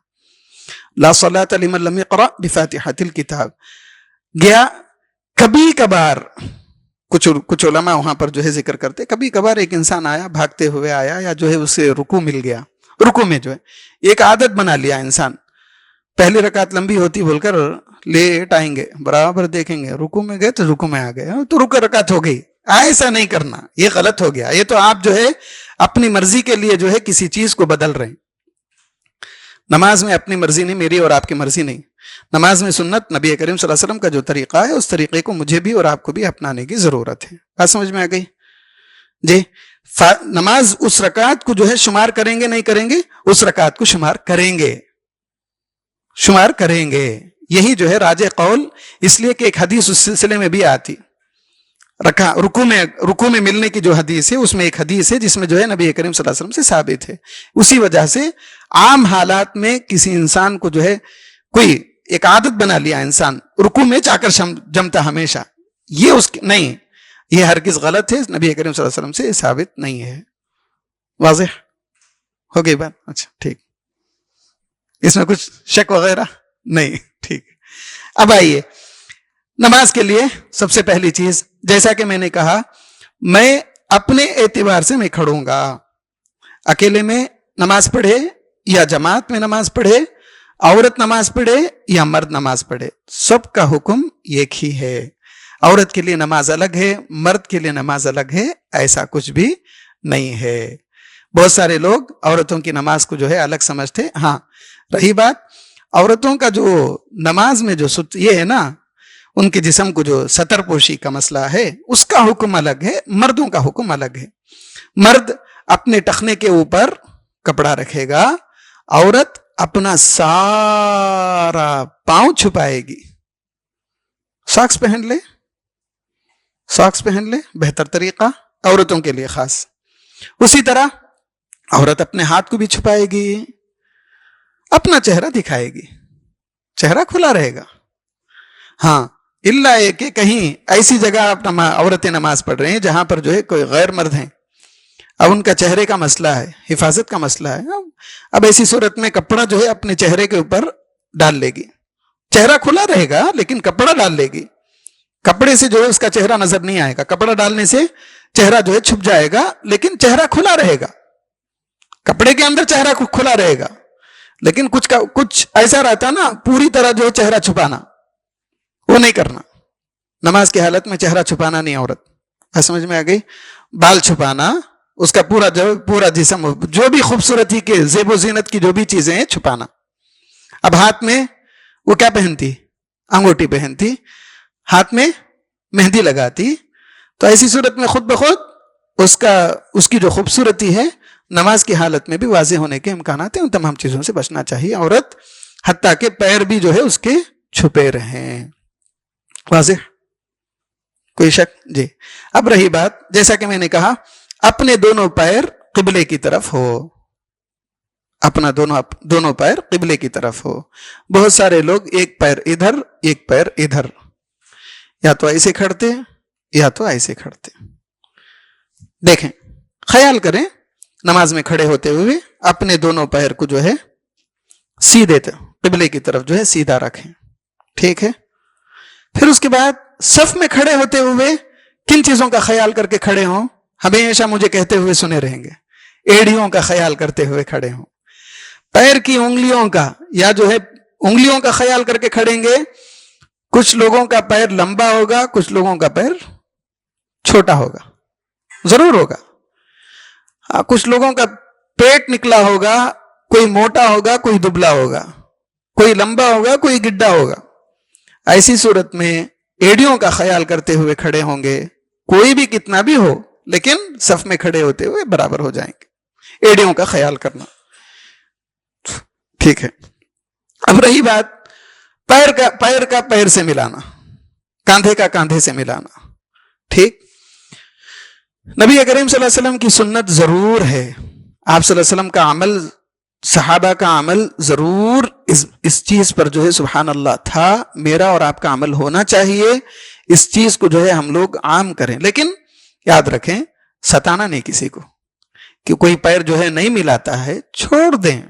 لا صلاۃ لمن لم یقرأ بفاتحۃ الکتاب. گیا کبھی کبھار کچھ علماء وہاں پر جو ہے ذکر کرتے, کبھی کبھار ایک انسان آیا, بھاگتے ہوئے آیا, یا جو ہے اسے رکوع مل گیا, رکوع میں جو ہے ایک عادت بنا لیا انسان, پہلی رکعت لمبی ہوتی بول کر لیٹ آئیں گے, برابر دیکھیں گے رکوع میں گئے تو رکوع میں آ گئے, تو رکوع رکعت ہو گئی. ایسا نہیں کرنا, یہ غلط ہو گیا. یہ تو آپ جو ہے اپنی مرضی کے لیے جو ہے کسی چیز کو بدل رہے ہیں. نماز میں اپنی مرضی نہیں, میری اور آپ کی مرضی نہیں. نماز میں سنت نبی کریم صلی اللہ علیہ وسلم کا جو طریقہ ہے, اس طریقے کو مجھے بھی اور آپ کو بھی اپنانے کی ضرورت ہے. بات سمجھ میں آ گئی جی؟ نماز اس رکعت کو جو ہے شمار کریں گے نہیں کریں گے؟ اس رکعت کو شمار کریں گے, شمار کریں گے. یہی جو ہے راجح قول, اس لیے کہ ایک حدیث اس سلسلے میں بھی آتی, رکوع میں ملنے کی جو حدیث ہے, اس میں ایک حدیث ہے جس میں جو ہے نبی کریم صلی اللہ علیہ وسلم سے ثابت ہے. اسی وجہ سے عام حالات میں کسی انسان کو جو ہے کوئی ایک عادت بنا لیا انسان, رکوع میں جا کر جمتا ہمیشہ, یہ اس نہیں, یہ ہرگز غلط ہے, نبی کریم صلی اللہ علیہ وسلم سے ثابت نہیں ہے. واضح ہو گئی بات؟ اچھا ٹھیک, اس میں کچھ شک وغیرہ نہیں؟ ٹھیک. اب آئیے نماز کے لیے سب سے پہلی چیز, جیسا کہ میں نے کہا, میں اپنے اعتبار سے میں کھڑوں گا. اکیلے میں نماز پڑھے یا جماعت میں نماز پڑھے, عورت نماز پڑھے یا مرد نماز پڑھے, سب کا حکم ایک ہی ہے. عورت کے لیے نماز الگ ہے, مرد کے لیے نماز الگ ہے, ایسا کچھ بھی نہیں ہے. بہت سارے لوگ عورتوں کی نماز کو جو ہے الگ سمجھتے. ہاں, رہی بات عورتوں کا جو نماز میں جو یہ ہے نا, ان کے جسم کو جو ستر پوشی کا مسئلہ ہے, اس کا حکم الگ ہے, مردوں کا حکم الگ ہے. مرد اپنے ٹخنے کے اوپر کپڑا رکھے گا, عورت اپنا سارا پاؤں چھپائے گی. ساکس پہن لے, ساکس پہن لے, بہتر طریقہ عورتوں کے لیے خاص. اسی طرح عورت اپنے ہاتھ کو بھی چھپائے گی, اپنا چہرہ دکھائے گی, چہرہ کھلا رہے گا. ہاں, اللہ یہ کہ کہیں ایسی جگہ عورتیں نماز پڑھ رہے ہیں جہاں پر جو ہے کوئی غیر مرد ہیں, اب ان کا چہرے کا مسئلہ ہے, حفاظت کا مسئلہ ہے. اب ایسی صورت میں کپڑا جو ہے اپنے چہرے کے اوپر ڈال لے گی, چہرہ کھلا رہے گا لیکن کپڑا ڈال لے گی. کپڑے سے جو ہے اس کا چہرہ نظر نہیں آئے گا, کپڑا ڈالنے سے چہرہ جو ہے چھپ جائے گا, لیکن چہرہ کھلا رہے گا. کپڑے کے اندر چہرہ کھلا رہے گا, لیکن کچھ ایسا رہتا نا پوری طرح جو ہے چہرہ چھپانا, وہ نہیں کرنا. نماز کی حالت میں چہرہ چھپانا نہیں عورت. سمجھ میں آ گئی؟ بال چھپانا, اس کا پورا جسم, جو بھی خوبصورتی کے زیب و زینت کی جو بھی چیزیں ہیں چھپانا. اب ہاتھ میں وہ کیا پہنتی؟ انگوٹھی پہنتی, ہاتھ میں مہندی لگاتی, تو ایسی صورت میں خود بخود اس کی جو خوبصورتی ہے نماز کی حالت میں بھی واضح ہونے کے امکانات ہیں. ان تمام چیزوں سے بچنا چاہیے عورت, حتیٰ کہ پیر بھی جو ہے اس کے چھپے رہیں. واضح؟ کوئی شک؟ جی. اب رہی بات, جیسا کہ میں نے کہا, اپنے دونوں پیر قبلے کی طرف ہو, اپنا دونوں پیر قبلے کی طرف ہو. بہت سارے لوگ ایک پیر ادھر ایک پیر ادھر, یا تو ایسے کھڑتے یا تو ایسے کھڑتے. دیکھیں, خیال کریں, نماز میں کھڑے ہوتے ہوئے اپنے دونوں پیر کو جو ہے سیدھے قبلے کی طرف جو ہے سیدھا رکھیں. ٹھیک ہے؟ پھر اس کے بعد صف میں کھڑے ہوتے ہوئے کن چیزوں کا خیال کر کے کھڑے ہوں؟ ہمیشہ مجھے کہتے ہوئے سنے رہیں گے, ایڑیوں کا خیال کرتے ہوئے کھڑے ہوں, پیر کی انگلیوں کا یا جو ہے انگلیوں کا خیال کر کے کھڑیں گے. کچھ لوگوں کا پیر لمبا ہوگا, کچھ لوگوں کا پیر چھوٹا ہوگا, ضرور ہوگا. کچھ لوگوں کا پیٹ نکلا ہوگا, کوئی موٹا ہوگا, کوئی دبلا ہوگا, کوئی لمبا ہوگا, کوئی گڈھا ہوگا. ایسی صورت میں ایڑیوں کا خیال کرتے ہوئے کھڑے ہوں گے. کوئی بھی کتنا بھی ہو, لیکن صف میں کھڑے ہوتے ہوئے برابر ہو جائیں گے. ایڑیوں کا خیال کرنا. ٹھیک ہے. اب رہی بات پیر کا پیر سے ملانا, کاندھے کا کاندھے سے ملانا. ٹھیک, نبی کریم صلی اللہ علیہ وسلم کی سنت ضرور ہے، آپ صلی اللہ علیہ وسلم کا عمل، صحابہ کا عمل ضرور اس چیز پر جو ہے سبحان اللہ تھا، میرا اور آپ کا عمل ہونا چاہیے، اس چیز کو جو ہے ہم لوگ عام کریں، لیکن یاد رکھیں ستانا نہیں کسی کو، کہ کوئی پیر جو ہے نہیں ملاتا ہے چھوڑ دیں،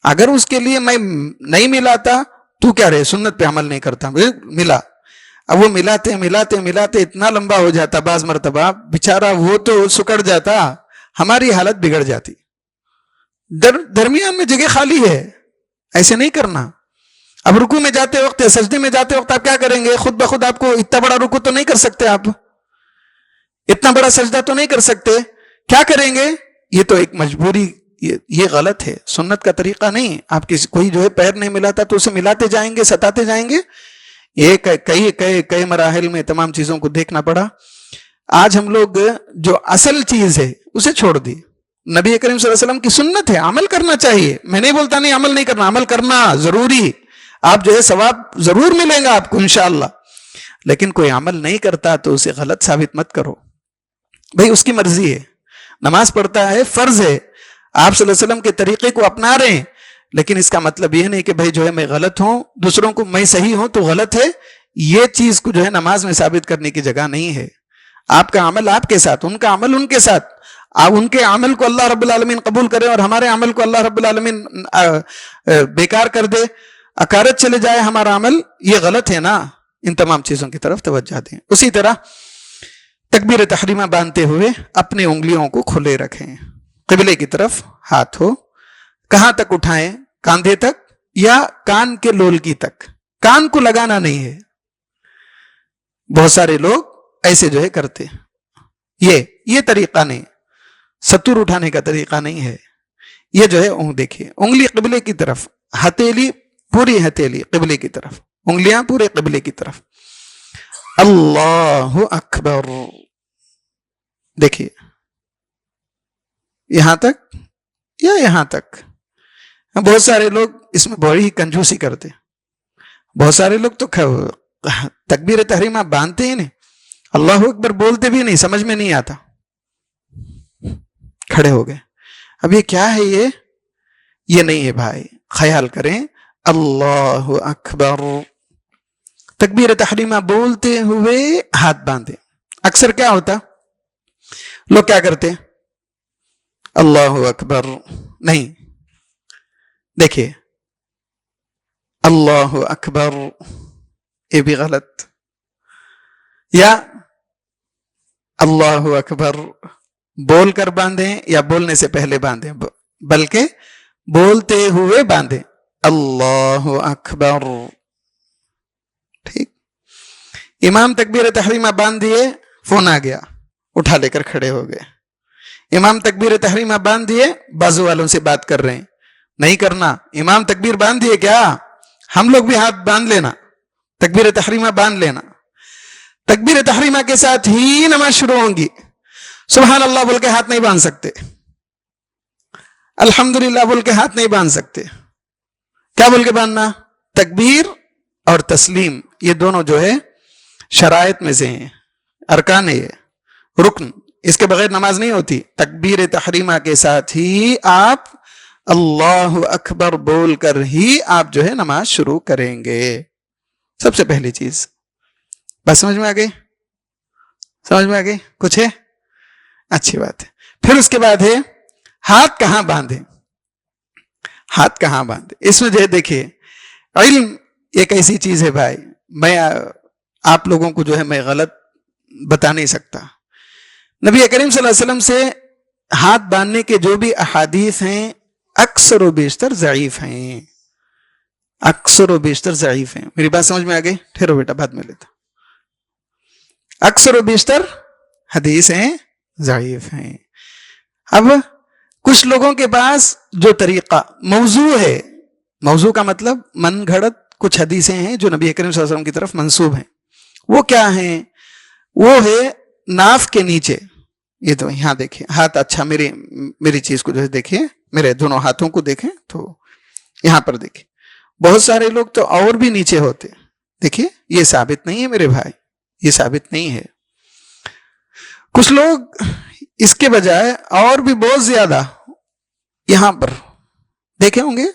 اگر اس کے لیے میں نہیں ملاتا تو کیا رہے سنت پہ عمل نہیں کرتا، ملا، اب وہ ملاتے ملاتے ملاتے اتنا لمبا ہو جاتا بعض مرتبہ بیچارہ وہ تو سکڑ جاتا، ہماری حالت بگڑ جاتی، درمیان میں جگہ خالی ہے، ایسے نہیں کرنا۔ اب رکوع میں جاتے وقت یا سجدے میں جاتے وقت آپ کیا کریں گے؟ خود بخود آپ کو اتنا بڑا رکوع تو نہیں کر سکتے، آپ اتنا بڑا سجدہ تو نہیں کر سکتے، کیا کریں گے؟ یہ تو ایک مجبوری، یہ غلط ہے، سنت کا طریقہ نہیں۔ آپ کسی کوئی جو ہے پیر نہیں ملاتا تو اسے ملاتے جائیں گے، ستاتے جائیں گے، یہ کئی مراحل میں تمام چیزوں کو دیکھنا پڑا۔ آج ہم لوگ جو اصل چیز ہے اسے چھوڑ دی۔ نبی کریم صلی اللہ علیہ وسلم کی سنت ہے، عمل کرنا چاہیے، میں نہیں بولتا نہیں عمل نہیں کرنا، عمل کرنا ضروری، آپ جو ہے ثواب ضرور ملیں گا آپ کو انشاءاللہ، لیکن کوئی عمل نہیں کرتا تو اسے غلط ثابت مت کرو، بھئی اس کی مرضی ہے، نماز پڑھتا ہے فرض ہے، آپ صلی اللہ علیہ وسلم کے طریقے کو اپنا رہے ہیں، لیکن اس کا مطلب یہ نہیں کہ بھئی جو ہے میں غلط ہوں، دوسروں کو میں صحیح ہوں تو غلط ہے، یہ چیز کو جو ہے نماز میں ثابت کرنے کی جگہ نہیں ہے۔ آپ کا عمل آپ کے ساتھ، ان کا عمل ان کے ساتھ، آپ ان کے عمل کو اللہ رب العالمین قبول کرے اور ہمارے عمل کو اللہ رب العالمین بیکار کر دے، اکارت چلے جائے ہمارا عمل، یہ غلط ہے نا، ان تمام چیزوں کی طرف توجہ دیں۔ اسی طرح تکبیر تحریمہ باندھتے ہوئے اپنے انگلیوں کو کھلے رکھیں، قبلے کی طرف ہاتھ ہو، کہاں تک اٹھائیں؟ کاندھے تک یا کان کے لولکی تک، کان کو لگانا نہیں ہے، بہت سارے لوگ ایسے جو ہے کرتے، یہ طریقہ نہیں، ستور اٹھانے کا طریقہ نہیں ہے، یہ جو ہے دیکھیے انگلی قبلے کی طرف، ہتھیلی پوری ہتھیلی قبلے کی طرف، انگلیاں پورے قبلے کی طرف، اللہ اکبر، دیکھیے یہاں تک یا یہاں تک۔ بہت سارے لوگ اس میں بڑی ہی کنجوسی کرتے، بہت سارے لوگ تو تکبیر تحریمہ باندھتے ہی نہیں، اللہ اکبر بولتے بھی نہیں، سمجھ میں نہیں آتا، کھڑے ہو گئے، اب یہ کیا ہے؟ یہ نہیں ہے بھائی، خیال کریں، اللہ اکبر، تکبیر تحریمہ بولتے ہوئے ہاتھ باندھے۔ اکثر کیا ہوتا، لوگ کیا کرتے؟ اللہ اکبر نہیں، دیکھیے اللہ اکبر، یہ بھی غلط، یا اللہ اکبر بول کر باندھیں یا بولنے سے پہلے باندھیں، بلکہ بولتے ہوئے باندھیں، اللہ اکبر، ٹھیک۔ امام تکبیر تحریمہ باندھ دیے، فون آ گیا، اٹھا لے کر کھڑے ہو گئے، امام تکبیر تحریمہ باندھ دیے، بازو والوں سے بات کر رہے ہیں، نہیں کرنا، امام تکبیر باندھ دیے کیا، ہم لوگ بھی ہاتھ باندھ لینا، تکبیر تحریمہ باندھ لینا، تکبیر تحریمہ کے ساتھ ہی نماز شروع ہوں گی، سبحان اللہ بول کے ہاتھ نہیں باندھ سکتے، الحمدللہ بول کے ہاتھ نہیں باندھ سکتے، کیا بول کے باندھنا؟ تکبیر اور تسلیم، یہ دونوں جو ہے شرائط میں سے ہیں، ارکان ہے، رکن، اس کے بغیر نماز نہیں ہوتی۔ تکبیر تحریمہ کے ساتھ ہی آپ اللہ اکبر بول کر ہی آپ جو ہے نماز شروع کریں گے، سب سے پہلی چیز، بس سمجھ میں آ گئی؟ سمجھ میں آ گئی؟ کچھ ہے؟ اچھی بات ہے۔ پھر اس کے بعد ہے ہاتھ کہاں باندھیں، ہاتھ کہاں باندھیں، اس میں جو ہے دیکھیے علم ایک ایسی چیز ہے بھائی، میں آپ لوگوں کو جو ہے میں غلط بتا نہیں سکتا، نبی کریم صلی اللہ علیہ وسلم سے ہاتھ باندھنے کے جو بھی احادیث ہیں اکثر و بیشتر ضعیف ہیں، اکثر و بیشتر ضعیف ہیں، میری بات سمجھ میں آ گئی؟ ٹھہرو بیٹا بعد میں لیتا، اکثر و بیشتر حدیث ہیں ضعیف ہیں۔ اب کچھ لوگوں کے پاس جو طریقہ موضوع ہے، موضوع کا مطلب من گھڑت کچھ حدیثیں ہیں جو نبی کریم صلی اللہ علیہ وسلم کی طرف منسوب ہیں، وہ کیا ہیں؟ وہ ہے ناف کے نیچے، یہ تو یہاں دیکھیں ہاتھ، اچھا میری چیز کو جو ہے دیکھیں، میرے دونوں ہاتھوں کو دیکھیں تو یہاں پر دیکھیں، بہت سارے لوگ تو اور بھی نیچے ہوتے، دیکھیں یہ ثابت نہیں ہے میرے بھائی، یہ ثابت نہیں ہے۔ کچھ لوگ اس کے بجائے اور بھی بہت زیادہ یہاں پر دیکھے ہوں گے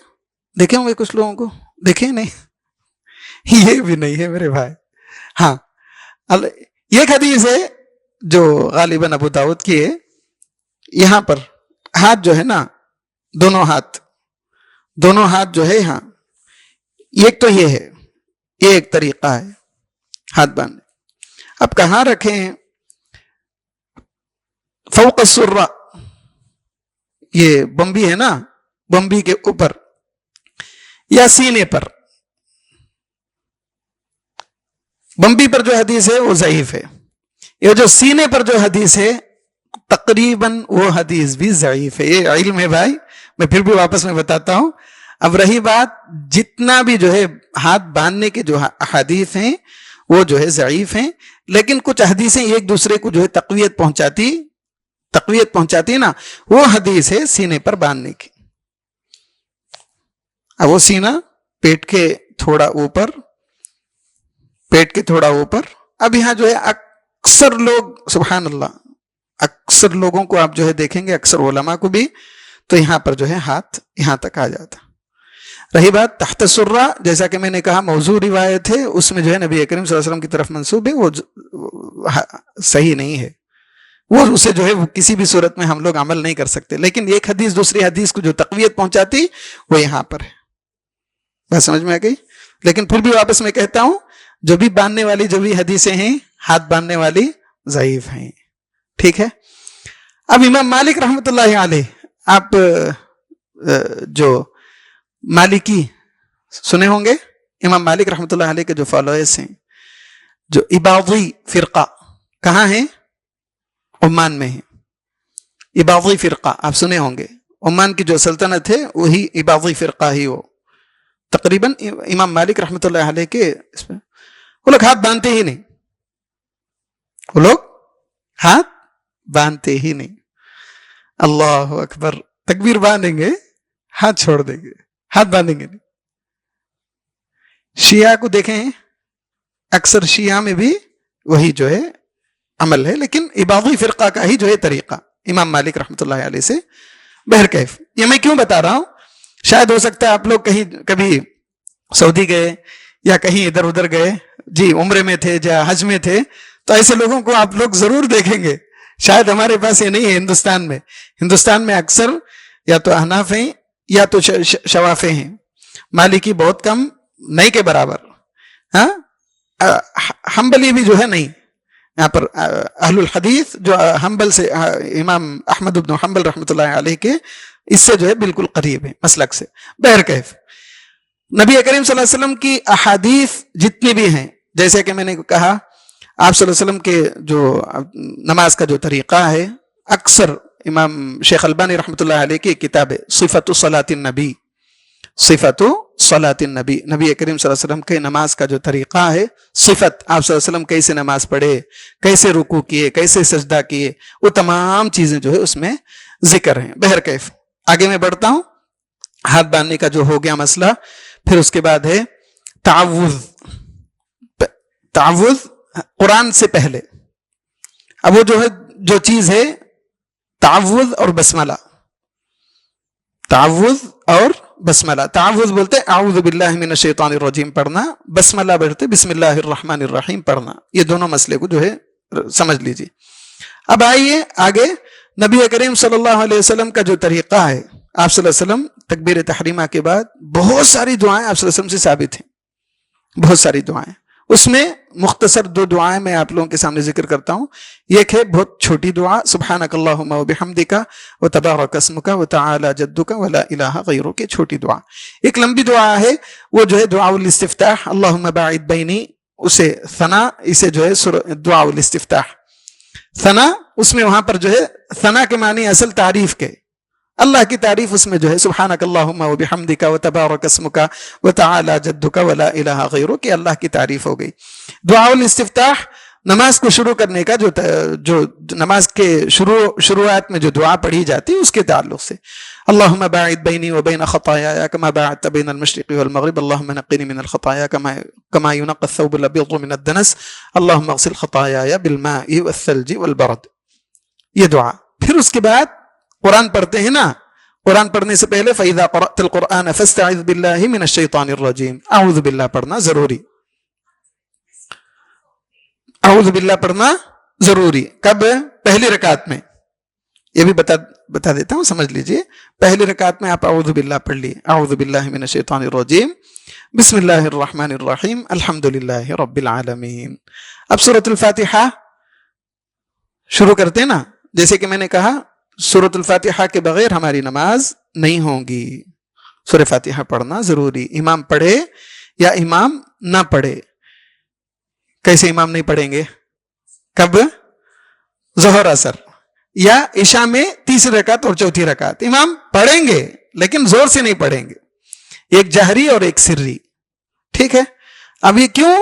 کچھ لوگوں کو، دیکھے نہیں، یہ بھی نہیں ہے میرے بھائی. ہاں یہ ایک حدیث ہے جو غالباً ابو داؤد کی ہے. یہاں پر ہاتھ جو ہے نا، دونوں ہاتھ جو ہے یہاں، ایک تو یہ ہے، یہ ایک طریقہ ہے ہاتھ باندھنے. اب کہاں رکھیں؟ فوق السرہ، یہ بمبی ہے نا، بمبی کے اوپر یا سینے پر. بمبی پر جو حدیث ہے وہ ضعیف ہے. یہ جو سینے پر جو حدیث ہے تقریباً وہ حدیث بھی ضعیف ہے. یہ علم ہے بھائی، میں پھر بھی واپس میں بتاتا ہوں. اب رہی بات، جتنا بھی جو ہے ہاتھ باندھنے کے جو احادیث ہیں وہ جو ہے ضعیف ہیں، لیکن کچھ حدیثیں ایک دوسرے کو جو ہے تقویت پہنچاتی نا، وہ حدیث ہے سینے پر باندھنے کی. اب وہ سینہ پیٹ کے تھوڑا اوپر. اب یہاں جو ہے اکثر لوگ، سبحان اللہ، اکثر لوگوں کو آپ جو ہے دیکھیں گے، اکثر علماء کو بھی، تو یہاں پر جو ہے ہاتھ یہاں تک آ جاتا. رہی بات تحت السرہ، جیسا کہ میں نے کہا موضوع روایت ہے، اس میں جو ہے نبی کریم صلی اللہ علیہ وسلم کی طرف منسوب ہے، وہ صحیح نہیں ہے. وہ اسے جو ہے کسی بھی صورت میں ہم لوگ عمل نہیں کر سکتے. لیکن ایک حدیث دوسری حدیث کو جو تقویت پہنچاتی وہ یہاں پر ہے. بات سمجھ میں آ گئی؟ لیکن پھر بھی واپس میں کہتا ہوں، جو بھی باندھنے والی جو بھی حدیثیں ہیں ہاتھ باندھنے والی ضعیف ہیں. ٹھیک ہے. اب امام مالک رحمۃ اللہ علیہ، آپ جو مالکی سنے ہوں گے، امام مالک رحمۃ اللہ علیہ کے جو فالوئرس ہیں، جو اباضی فرقہ، کہاں ہیں؟ عمان میں ہیں. اباضی فرقہ آپ سنے ہوں گے. عمان کی جو سلطنت ہے وہی اباضی فرقہ ہی. وہ تقریباً امام مالک رحمۃ اللہ علیہ کے اس میں وہ لوگ ہاتھ باندھتے ہی نہیں. اللہ اکبر، تکبیر باندھیں گے، ہاتھ چھوڑ دیں گے، ہاتھ باندھیں گے نہیں. شیعہ کو دیکھیں، اکثر شیعہ میں بھی وہی جو ہے عمل ہے، لیکن اباضی فرقہ کا ہی جو ہے طریقہ امام مالک رحمۃ اللہ علیہ سے. بہرکیف یہ میں کیوں بتا رہا ہوں، شاید ہو سکتا ہے آپ لوگ کبھی سعودی گئے یا کہیں ادھر ادھر گئے، جی عمرے میں تھے یا حج میں تھے، تو ایسے لوگوں کو آپ لوگ ضرور دیکھیں گے. شاید ہمارے پاس یہ نہیں ہے ہندوستان میں اکثر یا تو احناف ہیں یا تو شوافے ہیں. مالکی بہت کم، نہیں کے برابر. ہاں حنبلی بھی جو ہے نہیں. یہاں پر اہل الحدیث جو حنبل سے، امام احمد بن حنبل رحمۃ اللہ علیہ کے، اس سے جو ہے بالکل قریب ہے مسلک سے. بہرکیف نبی کریم صلی اللہ علیہ وسلم کی احادیث جتنی بھی ہیں، جیسے کہ میں نے کہا آپ صلی اللہ علیہ وسلم کے جو نماز کا جو طریقہ ہے، اکثر امام شیخ البانی رحمۃ اللہ علیہ کی کتاب ہے صفت صلاۃ النبی، نبی کریم صلی اللہ علیہ وسلم کے نماز کا جو طریقہ ہے، صفت، آپ صلی اللہ علیہ وسلم کیسے نماز پڑھے، کیسے رکوع کیے، کیسے سجدہ کیے، وہ تمام چیزیں جو ہے اس میں ذکر ہیں. بہرکیف آگے میں بڑھتا ہوں. ہاتھ باندھنے کا جو ہو گیا مسئلہ، پھر اس کے بعد ہے تعوذ قرآن سے پہلے. اب وہ جو ہے جو چیز ہے تعوذ اور بسملہ. تعوذ بولتے اعوذ باللہ من الشیطان الرجیم پڑھنا، بسملہ بولتے بسم اللہ الرحمن الرحیم پڑھنا. یہ دونوں مسئلے کو جو ہے سمجھ لیجیے. اب آئیے آگے. نبی کریم صلی اللہ علیہ وسلم کا جو طریقہ ہے، آپ صلی اللہ علیہ وسلم تکبیر تحریمہ کے بعد بہت ساری دعائیں آپ صلی اللہ علیہ وسلم سے ثابت ہیں، بہت ساری دعائیں. اس میں مختصر 2 دعائیں میں آپ لوگوں کے سامنے ذکر کرتا ہوں. ایک ہے بہت چھوٹی دعا، سبحانک اللہم وبحمدک وتبارک اسمک وتعالی جدک ولا الہ غیرک، چھوٹی دعا. ایک لمبی دعا ہے، وہ جو ہے دعاء الاستفتاح، اللہم باعد بینی، اسے ثنا، اسے جو ہے دعاء الاستفتاح ثنا. اس میں وہاں پر جو ہے ثنا کے معنی اصل تعریف کے، اللہ کی تعریف اس میں جو ہے سبحانک اللہم وبحمدک وتبارک اسمک وتعالی جدک ولا الہ غیرک، کہ اللہ کی تعریف ہو گئی. دعاء الاستفتاح نماز کو شروع کرنے کا جو نماز کے شروعات میں جو دعا پڑھی جاتی ہے اس کے تعلق سے، اللہم باعد بینی وبین خطایایا کما باعدت بین المشرق والمغرب، اللہم نقنی من الخطایا کما ینقی الثوب الابیض من الدنس، اللہم اغسل خطایایا بالماء والثلج والبرد. یہ دعا. پھر اس کے بعد قرآن پڑھتے ہیں نا, قرآن پڑھنے سے پہلے فَإِذَا قَرَأْتَ الْقُرْآنَ فَاسْتَعِذْ بِاللَّهِ مِنَ الشَّيْطَانِ الرَّجِيمِ, اعوذ باللہ پڑھنا ضروری, اعوذ باللہ پڑھنا ضروری. کب؟ پہلی رکعت میں. یہ بھی بتا دیتا ہوں, سمجھ لیجئے. پہلی رکعت میں آپ اعوذ باللہ پڑھ لیے, اعوذ باللہ من الشیطان الرجیم, بسم اللہ الرحمن الرحیم, الحمد للہ رب العالمین. اب سورۃ الفاتحہ شروع کرتے ہیں نا. جیسے کہ میں نے کہا سورۃ الفاتحہ کے بغیر ہماری نماز نہیں ہوگی. سورہ فاتحہ پڑھنا ضروری, امام پڑھے یا امام نہ پڑھے. کیسے امام نہیں پڑھیں گے؟ کب؟ ظہر اثر یا عشاء میں تیسری رکعت اور چوتھی رکعت امام پڑھیں گے لیکن زور سے نہیں پڑھیں گے, ایک جہری اور ایک سری. ٹھیک ہے. اب یہ کیوں؟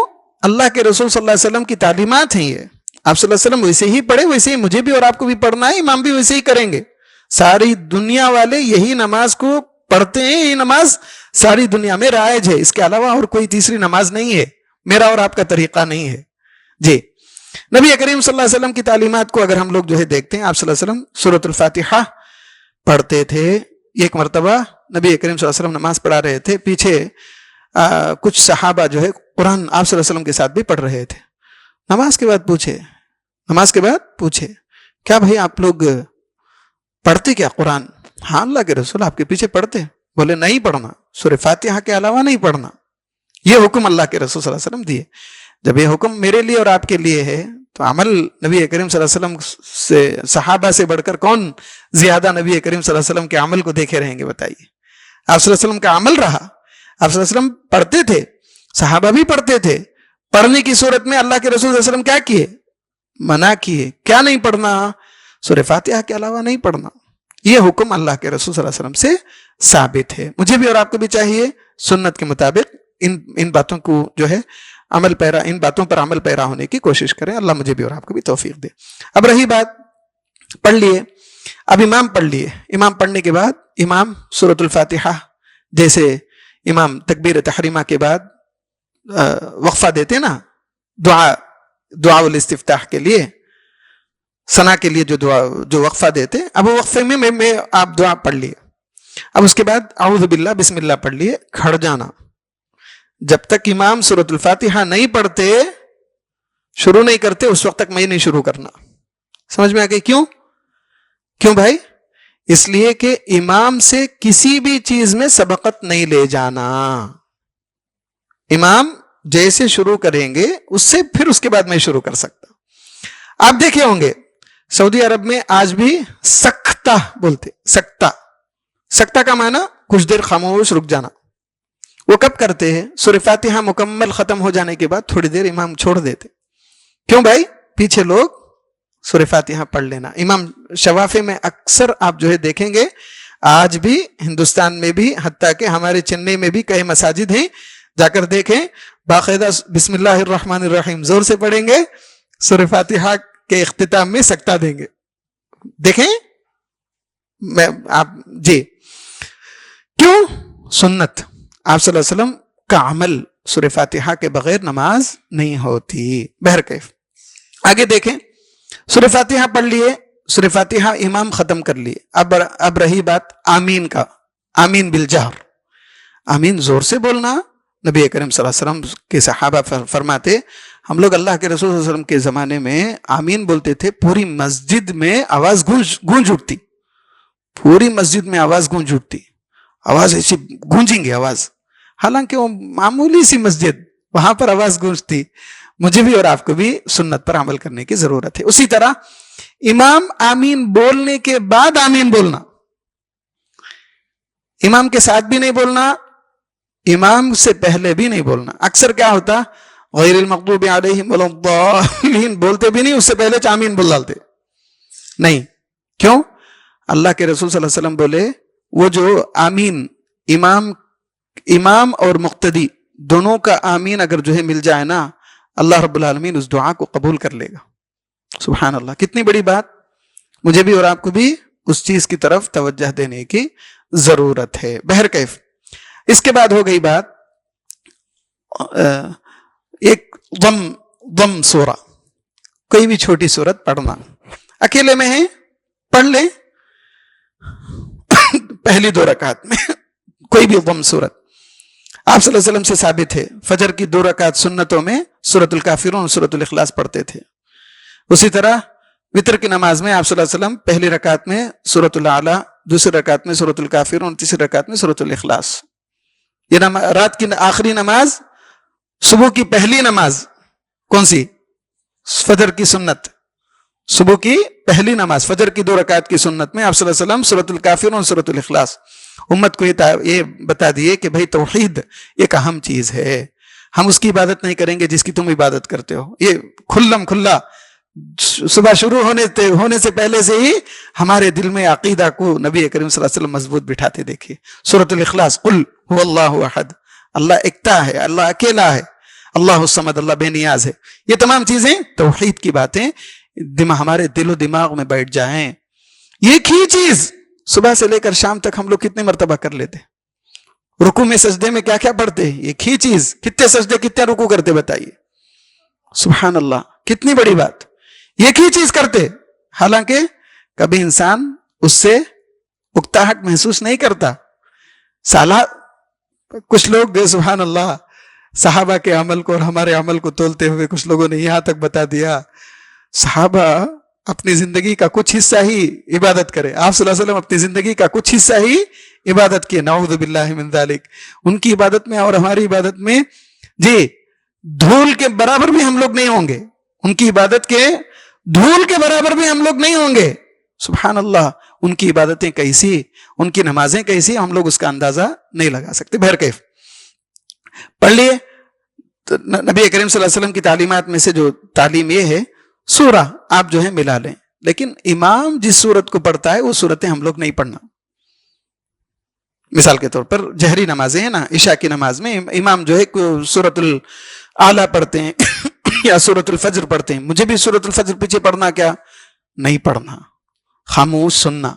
اللہ کے رسول صلی اللہ علیہ وسلم کی تعلیمات ہیں یہ. آپ صلی اللہ علیہ وسلم ویسے ہی پڑھے, ویسے ہی مجھے بھی اور آپ کو بھی پڑھنا ہے, امام بھی ویسے ہی کریں گے. ساری دنیا والے یہی نماز کو پڑھتے ہیں, یہی نماز ساری دنیا میں رائج ہے. اس کے علاوہ اور کوئی تیسری نماز نہیں ہے, میرا اور آپ کا طریقہ نہیں ہے. جی, نبی کریم صلی اللہ علیہ وسلم کی تعلیمات کو اگر ہم لوگ جو ہے دیکھتے ہیں, آپ صلی اللہ علیہ وسلم سورۃ الفاتحہ پڑھتے تھے. ایک مرتبہ نبی کریم صلی اللہ علیہ وسلم نماز پڑھا رہے تھے, پیچھے کچھ صحابہ جو ہے قرآن آپ صلی اللہ علیہ وسلم کے ساتھ بھی پڑھ رہے تھے. نماز کے بعد پوچھے کیا بھائی آپ لوگ پڑھتے کیا قرآن؟ ہاں اللہ کے رسول آپ کے پیچھے پڑھتے. بولے نہیں پڑھنا, سورہ فاتحہ کے علاوہ نہیں پڑھنا. یہ حکم اللہ کے رسول صلی اللہ علیہ وسلم دیے. جب یہ حکم میرے لیے اور آپ کے لیے ہے تو عمل نبی کریم صلی اللہ علیہ وسلم سے, صحابہ سے بڑھ کر کون زیادہ نبی کریم صلی اللہ علیہ وسلم کے عمل کو دیکھے رہیں گے؟ بتائیے. آپ صلی اللہ علیہ وسلم کا عمل رہا, آپ صلی اللہ علیہ وسلم پڑھتے تھے, صحابہ بھی پڑھتے تھے. پڑھنے کی صورت میں اللہ کے رسول صلی اللہ علیہ وسلم کیا کیے؟ منع کیے. کیا نہیں پڑھنا؟ سورہ فاتحہ کے علاوہ نہیں پڑھنا. یہ حکم اللہ کے رسول صلی اللہ علیہ وسلم سے ثابت ہے. مجھے بھی اور آپ کو بھی چاہیے سنت کے مطابق ان باتوں کو جو ہے ان باتوں پر عمل پیرا ہونے کی کوشش کریں. اللہ مجھے بھی اور آپ کو بھی توفیق دے. اب رہی بات, پڑھ لیے, اب امام پڑھ لیے. امام پڑھنے کے بعد امام سورۃ الفاتحہ جیسے امام تکبیر تحریمہ کے بعد وقفہ دیتے نا, دعا الاستفتاح کے لیے, ثنا کے لیے جو وقفہ دیتے, اب وہ وقفے میں آپ دعا پڑھ لیے. اب اس کے بعد اعوذ باللہ بسم اللہ پڑھ لیے, کھڑ جانا. جب تک امام سورۃ الفاتحہ نہیں پڑھتے, شروع نہیں کرتے, اس وقت تک میں نہیں شروع کرنا. سمجھ میں آ گئی؟ کیوں بھائی؟ اس لیے کہ امام سے کسی بھی چیز میں سبقت نہیں لے جانا. امام جیسے شروع کریں گے اس سے پھر اس کے بعد میں شروع کر سکتا. آپ دیکھے ہوں گے سعودی عرب میں آج بھی سکتہ بولتے. سکتہ کا معنی کچھ دیر خاموش رک جانا. وہ کب کرتے ہیں؟ سورہ فاتحہ مکمل ختم ہو جانے کے بعد تھوڑی دیر امام چھوڑ دیتے. کیوں بھائی؟ پیچھے لوگ سورہ فاتحہ پڑھ لینا. امام شوافی میں اکثر آپ جو ہے دیکھیں گے, آج بھی ہندوستان میں بھی, حتیٰ کہ ہمارے چنئی میں بھی کئی مساجد ہیں, جا کر دیکھیں باقاعدہ بسم اللہ الرحمن الرحیم زور سے پڑھیں گے, سورہ فاتحہ کے اختتام میں سکتہ دیں گے. دیکھیں آپ جی. کیوں؟ سنت. آپ صلی اللہ علیہ وسلم کا عمل سورہ فاتحہ کے بغیر نماز نہیں ہوتی. بہرکیف آگے دیکھیں, سورہ فاتحہ پڑھ لیے, سورہ فاتحہ امام ختم کر لیے. اب رہی بات آمین کا. آمین بالجہر, آمین زور سے بولنا. نبی کریم صلی اللہ علیہ وسلم کے صحابہ فرماتے ہم لوگ اللہ کے رسول صلی اللہ علیہ وسلم کے زمانے میں آمین بولتے تھے, پوری مسجد میں آواز گونج اٹھتی. پوری مسجد میں آواز گونج اٹھتی, آواز ایسی گونجیں گے آواز. حالانکہ وہ معمولی سی مسجد, وہاں پر آواز گونجتی. مجھے بھی اور آپ کو بھی سنت پر عمل کرنے کی ضرورت ہے. اسی طرح امام آمین بولنے کے بعد آمین بولنا, امام کے ساتھ بھی نہیں بولنا, امام سے پہلے بھی نہیں بولنا. اکثر کیا ہوتا, غیر المغضوب علیہم ولا الضالین بولتے بھی نہیں, اس سے پہلے آمین بول ڈالتے. نہیں. کیوں؟ اللہ کے رسول صلی اللہ علیہ وسلم بولے وہ جو آمین امام اور مقتدی دونوں کا آمین اگر جو ہے مل جائے نا, اللہ رب العالمین اس دعا کو قبول کر لے گا. سبحان اللہ, کتنی بڑی بات. مجھے بھی اور آپ کو بھی اس چیز کی طرف توجہ دینے کی ضرورت ہے. بہرکیف اس کے بعد ہو گئی بات ایک ضم سورہ, کوئی بھی چھوٹی سورت پڑھنا. اکیلے میں ہے پڑھ لیں پہلی 2 رکعت میں کوئی بھی ضم صورت. آپ صلی اللہ علیہ وسلم سے ثابت ہے فجر کی 2 رکعت سنتوں میں سورۃ الکافرون اور سورۃ الاخلاص پڑھتے تھے. اسی طرح وتر کی نماز میں آپ صلی اللہ علیہ وسلم پہلی رکعت میں سورۃ الاعلی، دوسری رکعت میں سورۃ الکافرون، تیسری رکعت میں سورۃ الاخلاص. یہ رات کی آخری نماز، صبح کی پہلی نماز کون سی؟ فجر کی سنت. صبح کی پہلی نماز فجر کی 2 رکعت کی سنت میں آپ صلی اللہ علیہ وسلم سورۃ الکافرون اور سورۃ الاخلاص. امت کو یہ بتا دیے کہ بھائی توحید ایک اہم چیز ہے. ہم اس کی عبادت نہیں کریں گے جس کی تم عبادت کرتے ہو. یہ کھلا صبح شروع ہونے سے پہلے سے ہی ہمارے دل میں عقیدہ کو نبی کریم صلی اللہ علیہ وسلم مضبوط بٹھاتے دیکھیے. سورۃ الاخلاص، قل هو اللہ احد، اللہ اکتا ہے، اللہ اکیلا ہے، اللہ الصمد، اللہ بے نیاز ہے. یہ تمام چیزیں توحید کی باتیں ہمارے دل و دماغ میں بیٹھ جائیں. ایک ہی چیز صبح سے لے کر شام تک ہم لوگ کتنے مرتبہ کر لیتے؟ رکوع میں سجدے میں کیا کیا پڑھتے؟ ایک ہی چیز. کتنے سجدے کتنے رکوع کرتے بتائیے؟ سبحان اللہ، کتنی بڑی بات. ایک ہی چیز کرتے، حالانکہ کبھی انسان اس سے اکتاہٹ محسوس نہیں کرتا. کچھ لوگ سبحان اللہ صحابہ کے عمل کو اور ہمارے عمل کو تولتے ہوئے کچھ لوگوں نے یہاں تک بتا دیا صحابہ اپنی زندگی کا کچھ حصہ ہی عبادت کرے، آپ صلی اللہ علیہ وسلم اپنی زندگی کا کچھ حصہ ہی عبادت کیے. نعوذ باللہ من ذالک. ان کی عبادت میں اور ہماری عبادت میں دھول کے برابر بھی ہم لوگ نہیں ہوں گے. ان کی عبادت کے دھول کے برابر بھی ہم لوگ نہیں ہوں گے. سبحان اللہ. ان کی عبادتیں کیسی، ان کی نمازیں کیسی، ہم لوگ اس کا اندازہ نہیں لگا سکتے. بہرکیف پڑھ لیے. نبی کریم صلی اللہ علیہ وسلم کی تعلیمات میں سے جو تعلیم یہ ہے، سورہ آپ جو ہے ملا لیں، لیکن امام جس سورت کو پڑھتا ہے وہ سورتیں ہم لوگ نہیں پڑھنا. مثال کے طور پر جہری نمازیں ہیں نا، عشاء کی نماز میں امام جو ہے سورۃ الاعلی پڑھتے ہیں یا سورۃ الفجر پڑھتے ہیں، مجھے بھی سورۃ الفجر پیچھے پڑھنا کیا نہیں پڑھنا، خاموش سننا.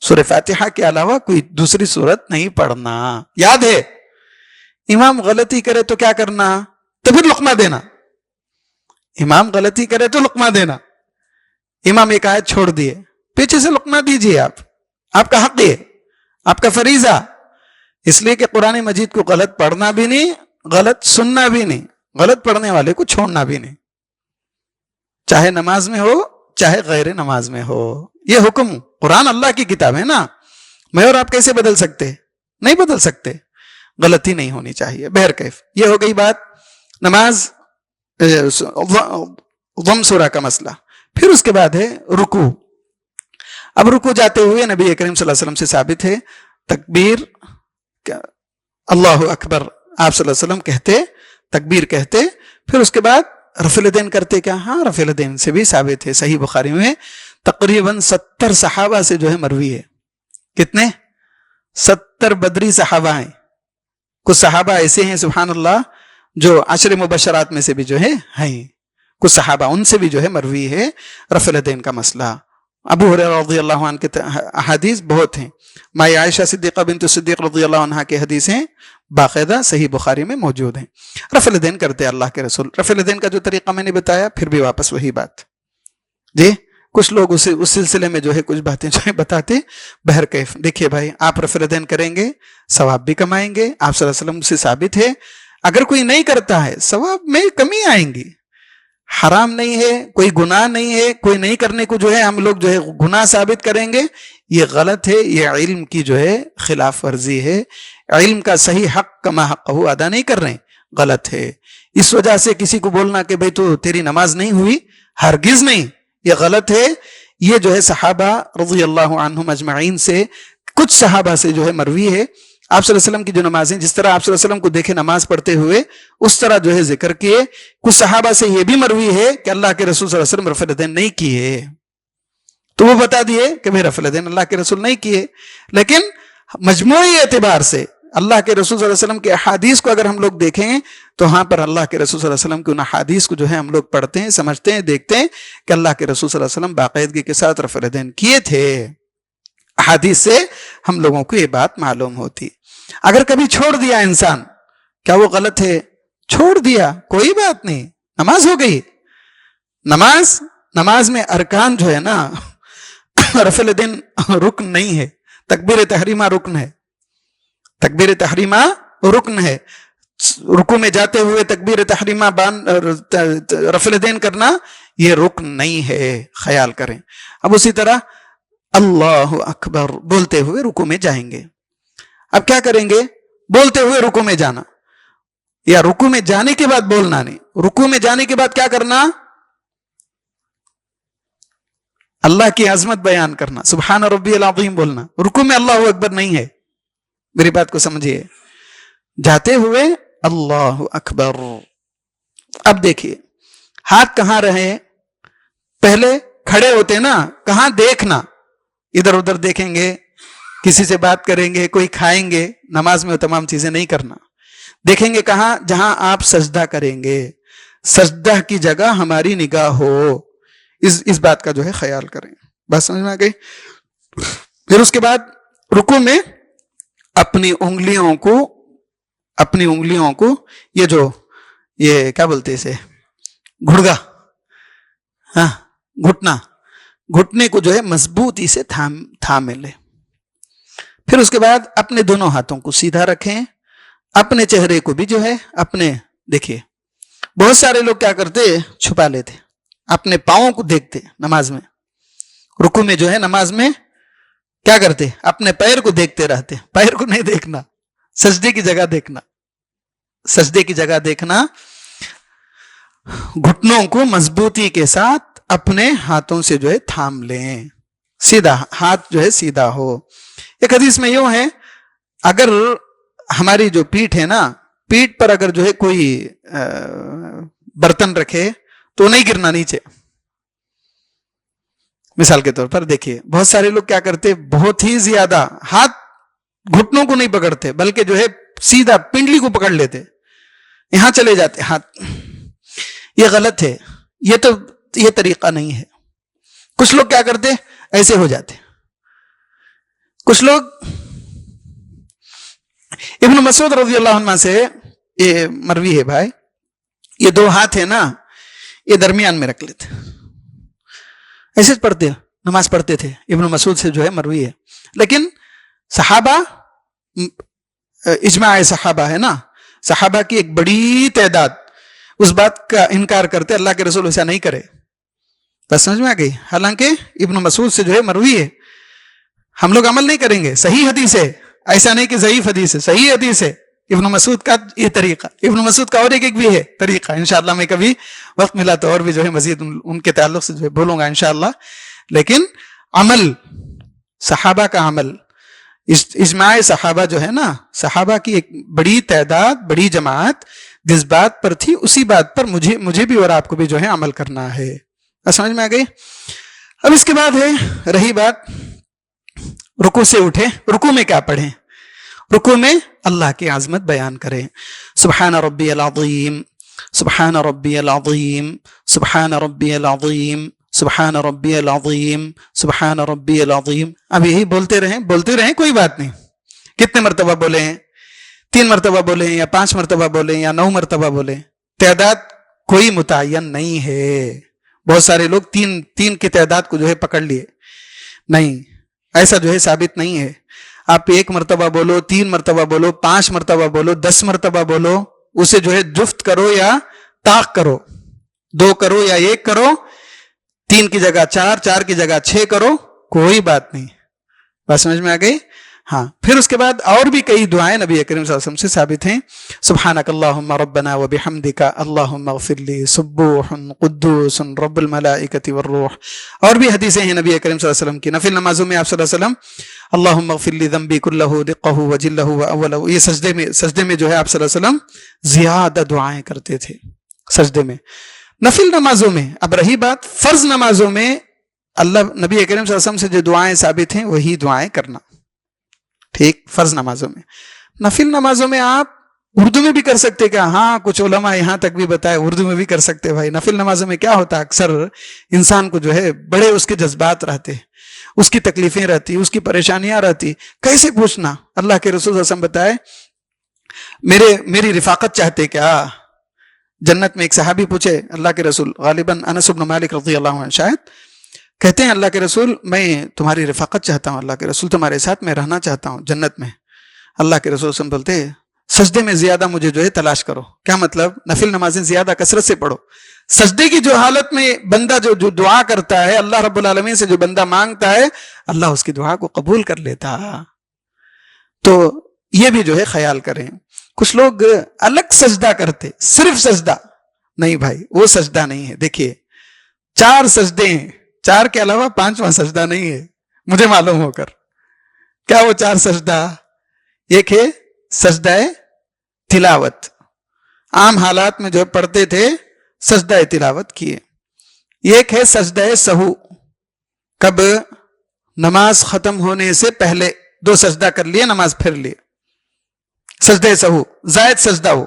سورہ فاتحہ کے علاوہ کوئی دوسری سورت نہیں پڑھنا. یاد ہے امام غلطی کرے تو کیا کرنا؟ تو پھر لقمہ دینا. امام غلطی کرے تو لقمہ دینا. امام ایک آیت چھوڑ دیے، پیچھے سے لقمہ دیجیے. آپ کا حق ہے، آپ کا فریضہ. اس لیے کہ قرآن مجید کو غلط پڑھنا بھی نہیں، غلط سننا بھی نہیں، غلط پڑھنے والے کو چھوڑنا بھی نہیں، چاہے نماز میں ہو چاہے غیر نماز میں ہو. یہ حکم قرآن اللہ کی کتاب ہے نا، میں اور آپ کیسے بدل سکتے؟ نہیں بدل سکتے. غلطی نہیں ہونی چاہیے. بہرکیف یہ ہو گئی بات نماز ضم سورہ کا مسئلہ. پھر اس کے بعد ہے رکوع. اب رکوع جاتے ہوئے نبی کریم صلی اللہ علیہ وسلم سے ثابت ہے تکبیر اللہ اکبر آپ صلی اللہ علیہ وسلم کہتے، تکبیر کہتے، پھر اس کے بعد رفع الیدین کرتے. کیا؟ ہاں، رفع الیدین سے بھی ثابت ہے صحیح بخاری میں. تقریباً 70 صحابہ سے جو ہے مروی ہے. کتنے؟ 70 بدری صحابہ ہیں. کچھ صحابہ ایسے ہیں سبحان اللہ جو 10 مبشرات میں سے بھی جو ہے ہیں. کچھ صحابہ ان سے بھی جو ہے مروی ہے رفع الیدین کا مسئلہ. ابو ہریرہ رضی اللہ عنہ کے احادیث بہت ہیں. مائی عائشہ صدیقہ بنت صدیق رضی اللہ عنہ کے حدیثیں باقاعدہ صحیح بخاری میں موجود ہیں. رفع الیدین کرتے اللہ کے رسول. رفع الیدین کا جو طریقہ میں نے بتایا، پھر بھی واپس وہی بات. کچھ لوگ اس سلسلے میں جو ہے کچھ باتیں جو ہے بتاتے. بہرکیف دیکھیے بھائی، آپ رفع الیدین کریں گے ثواب بھی کمائیں گے. آپ صلی اللہ علیہ وسلم سے ثابت ہے اگر کوئی نہیں کرتا ہے ثواب میں کمی آئیں گی. حرام نہیں ہے، کوئی گناہ نہیں ہے، کوئی نہیں کرنے کو جو ہے ہم لوگ جو ہے گناہ ثابت کریں گے، یہ غلط ہے. یہ علم کی جو ہے خلاف ورزی ہے. علم کا صحیح حق کما حق ادا نہیں کر رہے، غلط ہے. اس وجہ سے کسی کو بولنا کہ بھئی تو تیری نماز نہیں ہوئی، ہرگز نہیں، یہ غلط ہے. یہ جو ہے صحابہ رضی اللہ عنہم اجمعین سے، کچھ صحابہ سے جو ہے مروی ہے. آپ صلی اللہ علیہ وسلم کی جو نمازیں، جس طرح آپ صلی اللہ علیہ وسلم کو دیکھے نماز پڑھتے ہوئے اس طرح جو ہے ذکر کیے. کچھ صحابہ سے یہ بھی مروی ہے کہ اللہ کے رسول صلی اللہ علیہ وسلم رفع الیدین نہیں کیے، تو وہ بتا دیے کہ بھئی رفع الیدین اللہ کے رسول نہیں کیے. لیکن مجموعی اعتبار سے اللہ کے رسول صلی اللہ علیہ وسلم کے احادیث کو اگر ہم لوگ دیکھیں تو ہاں پر اللہ کے رسول صلی اللہ علیہ وسلم کی ان احادیث کو جو ہے ہم لوگ پڑھتے ہیں، سمجھتے ہیں، دیکھتے ہیں کہ اللہ کے رسول صلی اللہ علیہ وسلم باقاعدگی کے ساتھ رفع الیدین کیے تھے. احادیث سے ہم لوگوں کو یہ بات معلوم ہوتی. اگر کبھی چھوڑ دیا انسان، کیا وہ غلط ہے؟ چھوڑ دیا کوئی بات نہیں، نماز ہو گئی. نماز میں ارکان جو ہے نا رفع الدین رکن نہیں ہے، تکبیر تحریمہ رکن ہے، تکبیر تحریمہ رکن ہے. رکوع میں جاتے ہوئے تکبیر تحریمہ رفع الدین کرنا یہ رکن نہیں ہے، خیال کریں. اب اسی طرح اللہ اکبر بولتے ہوئے رکوع میں جائیں گے. اب کیا کریں گے؟ بولتے ہوئے رکوع میں جانا، یا رکوع میں جانے کے بعد بولنا نہیں. رکوع میں جانے کے بعد کیا کرنا؟ اللہ کی عظمت بیان کرنا، سبحان ربی العظیم بولنا. رکوع میں اللہ اکبر نہیں ہے، میری بات کو سمجھیے. جاتے ہوئے اللہ اکبر. اب دیکھیے ہاتھ کہاں رہے؟ پہلے کھڑے ہوتے نا، کہاں دیکھنا؟ ادھر ادھر دیکھیں گے، کسی سے بات کریں گے، کوئی کھائیں گے. نماز میں وہ تمام چیزیں نہیں کرنا. دیکھیں گے کہاں؟ جہاں آپ سجدہ کریں گے، سجدہ کی جگہ ہماری نگاہ ہو. اس بات کا جو ہے خیال کریں. بات سمجھ میں آ گئی؟ پھر اس کے بعد رکوع میں اپنی انگلیوں کو یہ کیا بولتے اسے، گھڑگا، ہاں گھٹنے کو جو ہے مضبوطی سے تھامے لے. پھر اس کے بعد اپنے دونوں ہاتھوں کو سیدھا رکھیں. اپنے چہرے کو بھی جو ہے دیکھیے بہت سارے لوگ کیا کرتے، چھپا لیتے، اپنے پاؤں کو دیکھتے نماز میں. رکوع میں جو ہے نماز میں کیا کرتے؟ اپنے پیر کو دیکھتے رہتے. پیر کو نہیں دیکھنا، سجدے کی جگہ دیکھنا. سجدے کی جگہ دیکھنا. گھٹنوں کو مضبوطی کے ساتھ اپنے ہاتھوں سے جو ہے تھام لیں، سیدھا ہاتھ جو ہے سیدھا ہو. ایک حدیث میں یوں ہے، اگر ہماری جو پیٹھ ہے نا، پیٹھ پر اگر جو ہے کوئی برتن رکھے تو نہیں گرنا نیچے. مثال کے طور پر دیکھیے بہت سارے لوگ کیا کرتے، بہت ہی زیادہ ہاتھ گھٹنوں کو نہیں پکڑتے بلکہ جو ہے سیدھا پنڈلی کو پکڑ لیتے، یہاں چلے جاتے ہاتھ. یہ غلط ہے، یہ طریقہ نہیں ہے. کچھ لوگ کیا کرتے، ایسے ہو جاتے. کچھ لوگ ابن مسعود رضی اللہ عنہ سے یہ مروی ہے بھائی، یہ دو ہاتھ ہے نا، یہ درمیان میں رکھ لیتے، ایسے پڑھتے، نماز پڑھتے تھے. ابن مسعود سے جو ہے مروی ہے. لیکن صحابہ، اجماع صحابہ ہے نا، صحابہ کی ایک بڑی تعداد اس بات کا انکار کرتے اللہ کے رسول ایسا نہیں کرے. بس سمجھ میں آ گئی؟ حالانکہ ابن مسعود سے جو ہے مروی ہے، ہم لوگ عمل نہیں کریں گے، صحیح حدیث ہے، ایسا نہیں کہ ضعیف حدیث ہے، صحیح حدیث ہے. ابن مسعود کا یہ طریقہ، ابن مسعود کا اور ایک بھی ہے طریقہ. انشاءاللہ میں کبھی وقت ملا تو اور بھی جو ہے مزید ان کے تعلق سے جو ہے بولوں گا انشاءاللہ. لیکن عمل صحابہ کا عمل، اجماع صحابہ جو ہے نا، صحابہ کی ایک بڑی تعداد، بڑی جماعت جس بات پر تھی اسی بات پر مجھے بھی اور آپ کو بھی جو ہے عمل کرنا ہے. سمجھ میں آ گئی؟ اب اس کے بعد ہے رہی بات رکوع سے اٹھے. رکوع میں کیا پڑھیں؟ رکوع میں اللہ کی عظمت بیان کریں. سبحان ربی العظیم، سبحان ربی العظیم، سبحان ربی العظیم، سبحان ربی العظیم، سبحان ربی العظیم. اب یہی بولتے رہیں، کوئی بات نہیں. کتنے مرتبہ بولیں؟ 3 مرتبہ بولیں یا 5 مرتبہ بولیں یا 9 مرتبہ بولیں، تعداد کوئی متعین نہیں ہے. بہت سارے لوگ تین کی تعداد کو جو ہے پکڑ لیے. نہیں، ایسا جو ہے ثابت نہیں ہے. آپ 1 مرتبہ بولو، 3 مرتبہ بولو، 5 مرتبہ بولو، 10 مرتبہ بولو، اسے جو ہے جفت کرو یا طاق کرو، 2 کرو یا 1 کرو، 3 کی جگہ 4، 4 کی جگہ 6 کرو، کوئی بات نہیں. بات سمجھ میں آ گئی؟ ہاں. پھر اس کے بعد اور بھی کئی دعائیں نبی کریم صلی اللہ علیہ وسلم سے ثابت ہیں. سبحانک اللہم ربنا وبحمدک اللہم اغفر لی سبوح قدوس رب الملائکۃ والروح. اور بھی حدیثیں ہیں نبی کریم صلی اللہ علیہ وسلم کی. نفل نمازوں میں آپ صلی اللہ علیہ وسلم اللہم اغفر لی ذنبی کلہ دقہ وجلہ واولہ، یہ سجدے میں جو ہے آپ صلی اللہ علیہ وسلم زیادہ دعائیں کرتے تھے سجدے میں. نفل نمازوں میں اب رہی بات، فرض نمازوں میں اللہ نبی کریم صلی اللہ علیہ وسلم سے جو دعائیں ثابت ہیں وہی دعائیں کرنا. ٹھیک، فرض نمازوں میں. نفل نمازوں میں آپ اردو میں بھی کر سکتے کیا؟ ہاں، کچھ علماء یہاں تک بھی بتائے اردو میں بھی کر سکتے. بھائی نفل نمازوں میں کیا ہوتا ہے، اکثر انسان کو جو ہے بڑے اس کے جذبات رہتے، اس کی تکلیفیں رہتی، اس کی پریشانیاں رہتی. کیسے پوچھنا؟ اللہ کے رسول صلی اللہ علیہ وسلم بتائے میری رفاقت چاہتے کیا؟ جنت میں ایک صحابی پوچھے اللہ کے رسول، غالباً انس بن مالک رضی اللہ عنہ شاید، کہتے ہیں اللہ کے رسول میں تمہاری رفاقت چاہتا ہوں، اللہ کے رسول تمہارے ساتھ میں رہنا چاہتا ہوں جنت میں. اللہ کے رسول سے بولتے سجدے میں زیادہ مجھے جو ہے تلاش کرو. کیا مطلب؟ نفل نمازیں زیادہ کثرت سے پڑھو. سجدے کی جو حالت میں بندہ جو دعا کرتا ہے، اللہ رب العالمین سے جو بندہ مانگتا ہے، اللہ اس کی دعا کو قبول کر لیتا. تو یہ بھی جو ہے خیال کریں. کچھ لوگ الگ سجدہ کرتے، صرف سجدہ نہیں بھائی، وہ سجدہ نہیں ہے. دیکھیے 4 سجدے ہیں، 4 کے علاوہ 5واں سجدہ نہیں ہے مجھے معلوم ہو کر. کیا وہ 4 سجدہ؟ ایک ہے سجدہ تلاوت، عام حالات میں جو پڑھتے تھے سجدہ تلاوت کیے. ایک ہے سجدہ سہو، کب؟ نماز ختم ہونے سے پہلے 2 سجدہ کر لیے، نماز پھر لیے. سجدہ سہو زائد سجدہ ہو.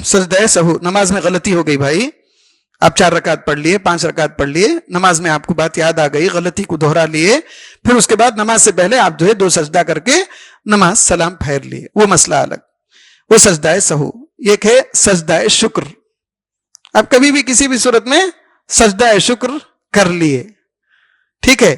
سجدہ سہو، نماز میں غلطی ہو گئی بھائی، آپ 4 رکعت پڑھ لیے، 5 رکعت پڑھ لیے، نماز میں آپ کو بات یاد آ گئی، غلطی کو دہرا لیے، پھر اس کے بعد نماز سے پہلے آپ جو ہے 2 سجدہ کر کے نماز سلام پھیر لیے، وہ مسئلہ الگ، وہ سجدہ سہو. ایک ہے سجدہ شکر، آپ کبھی بھی کسی بھی صورت میں سجدہ شکر کر لیے، ٹھیک ہے،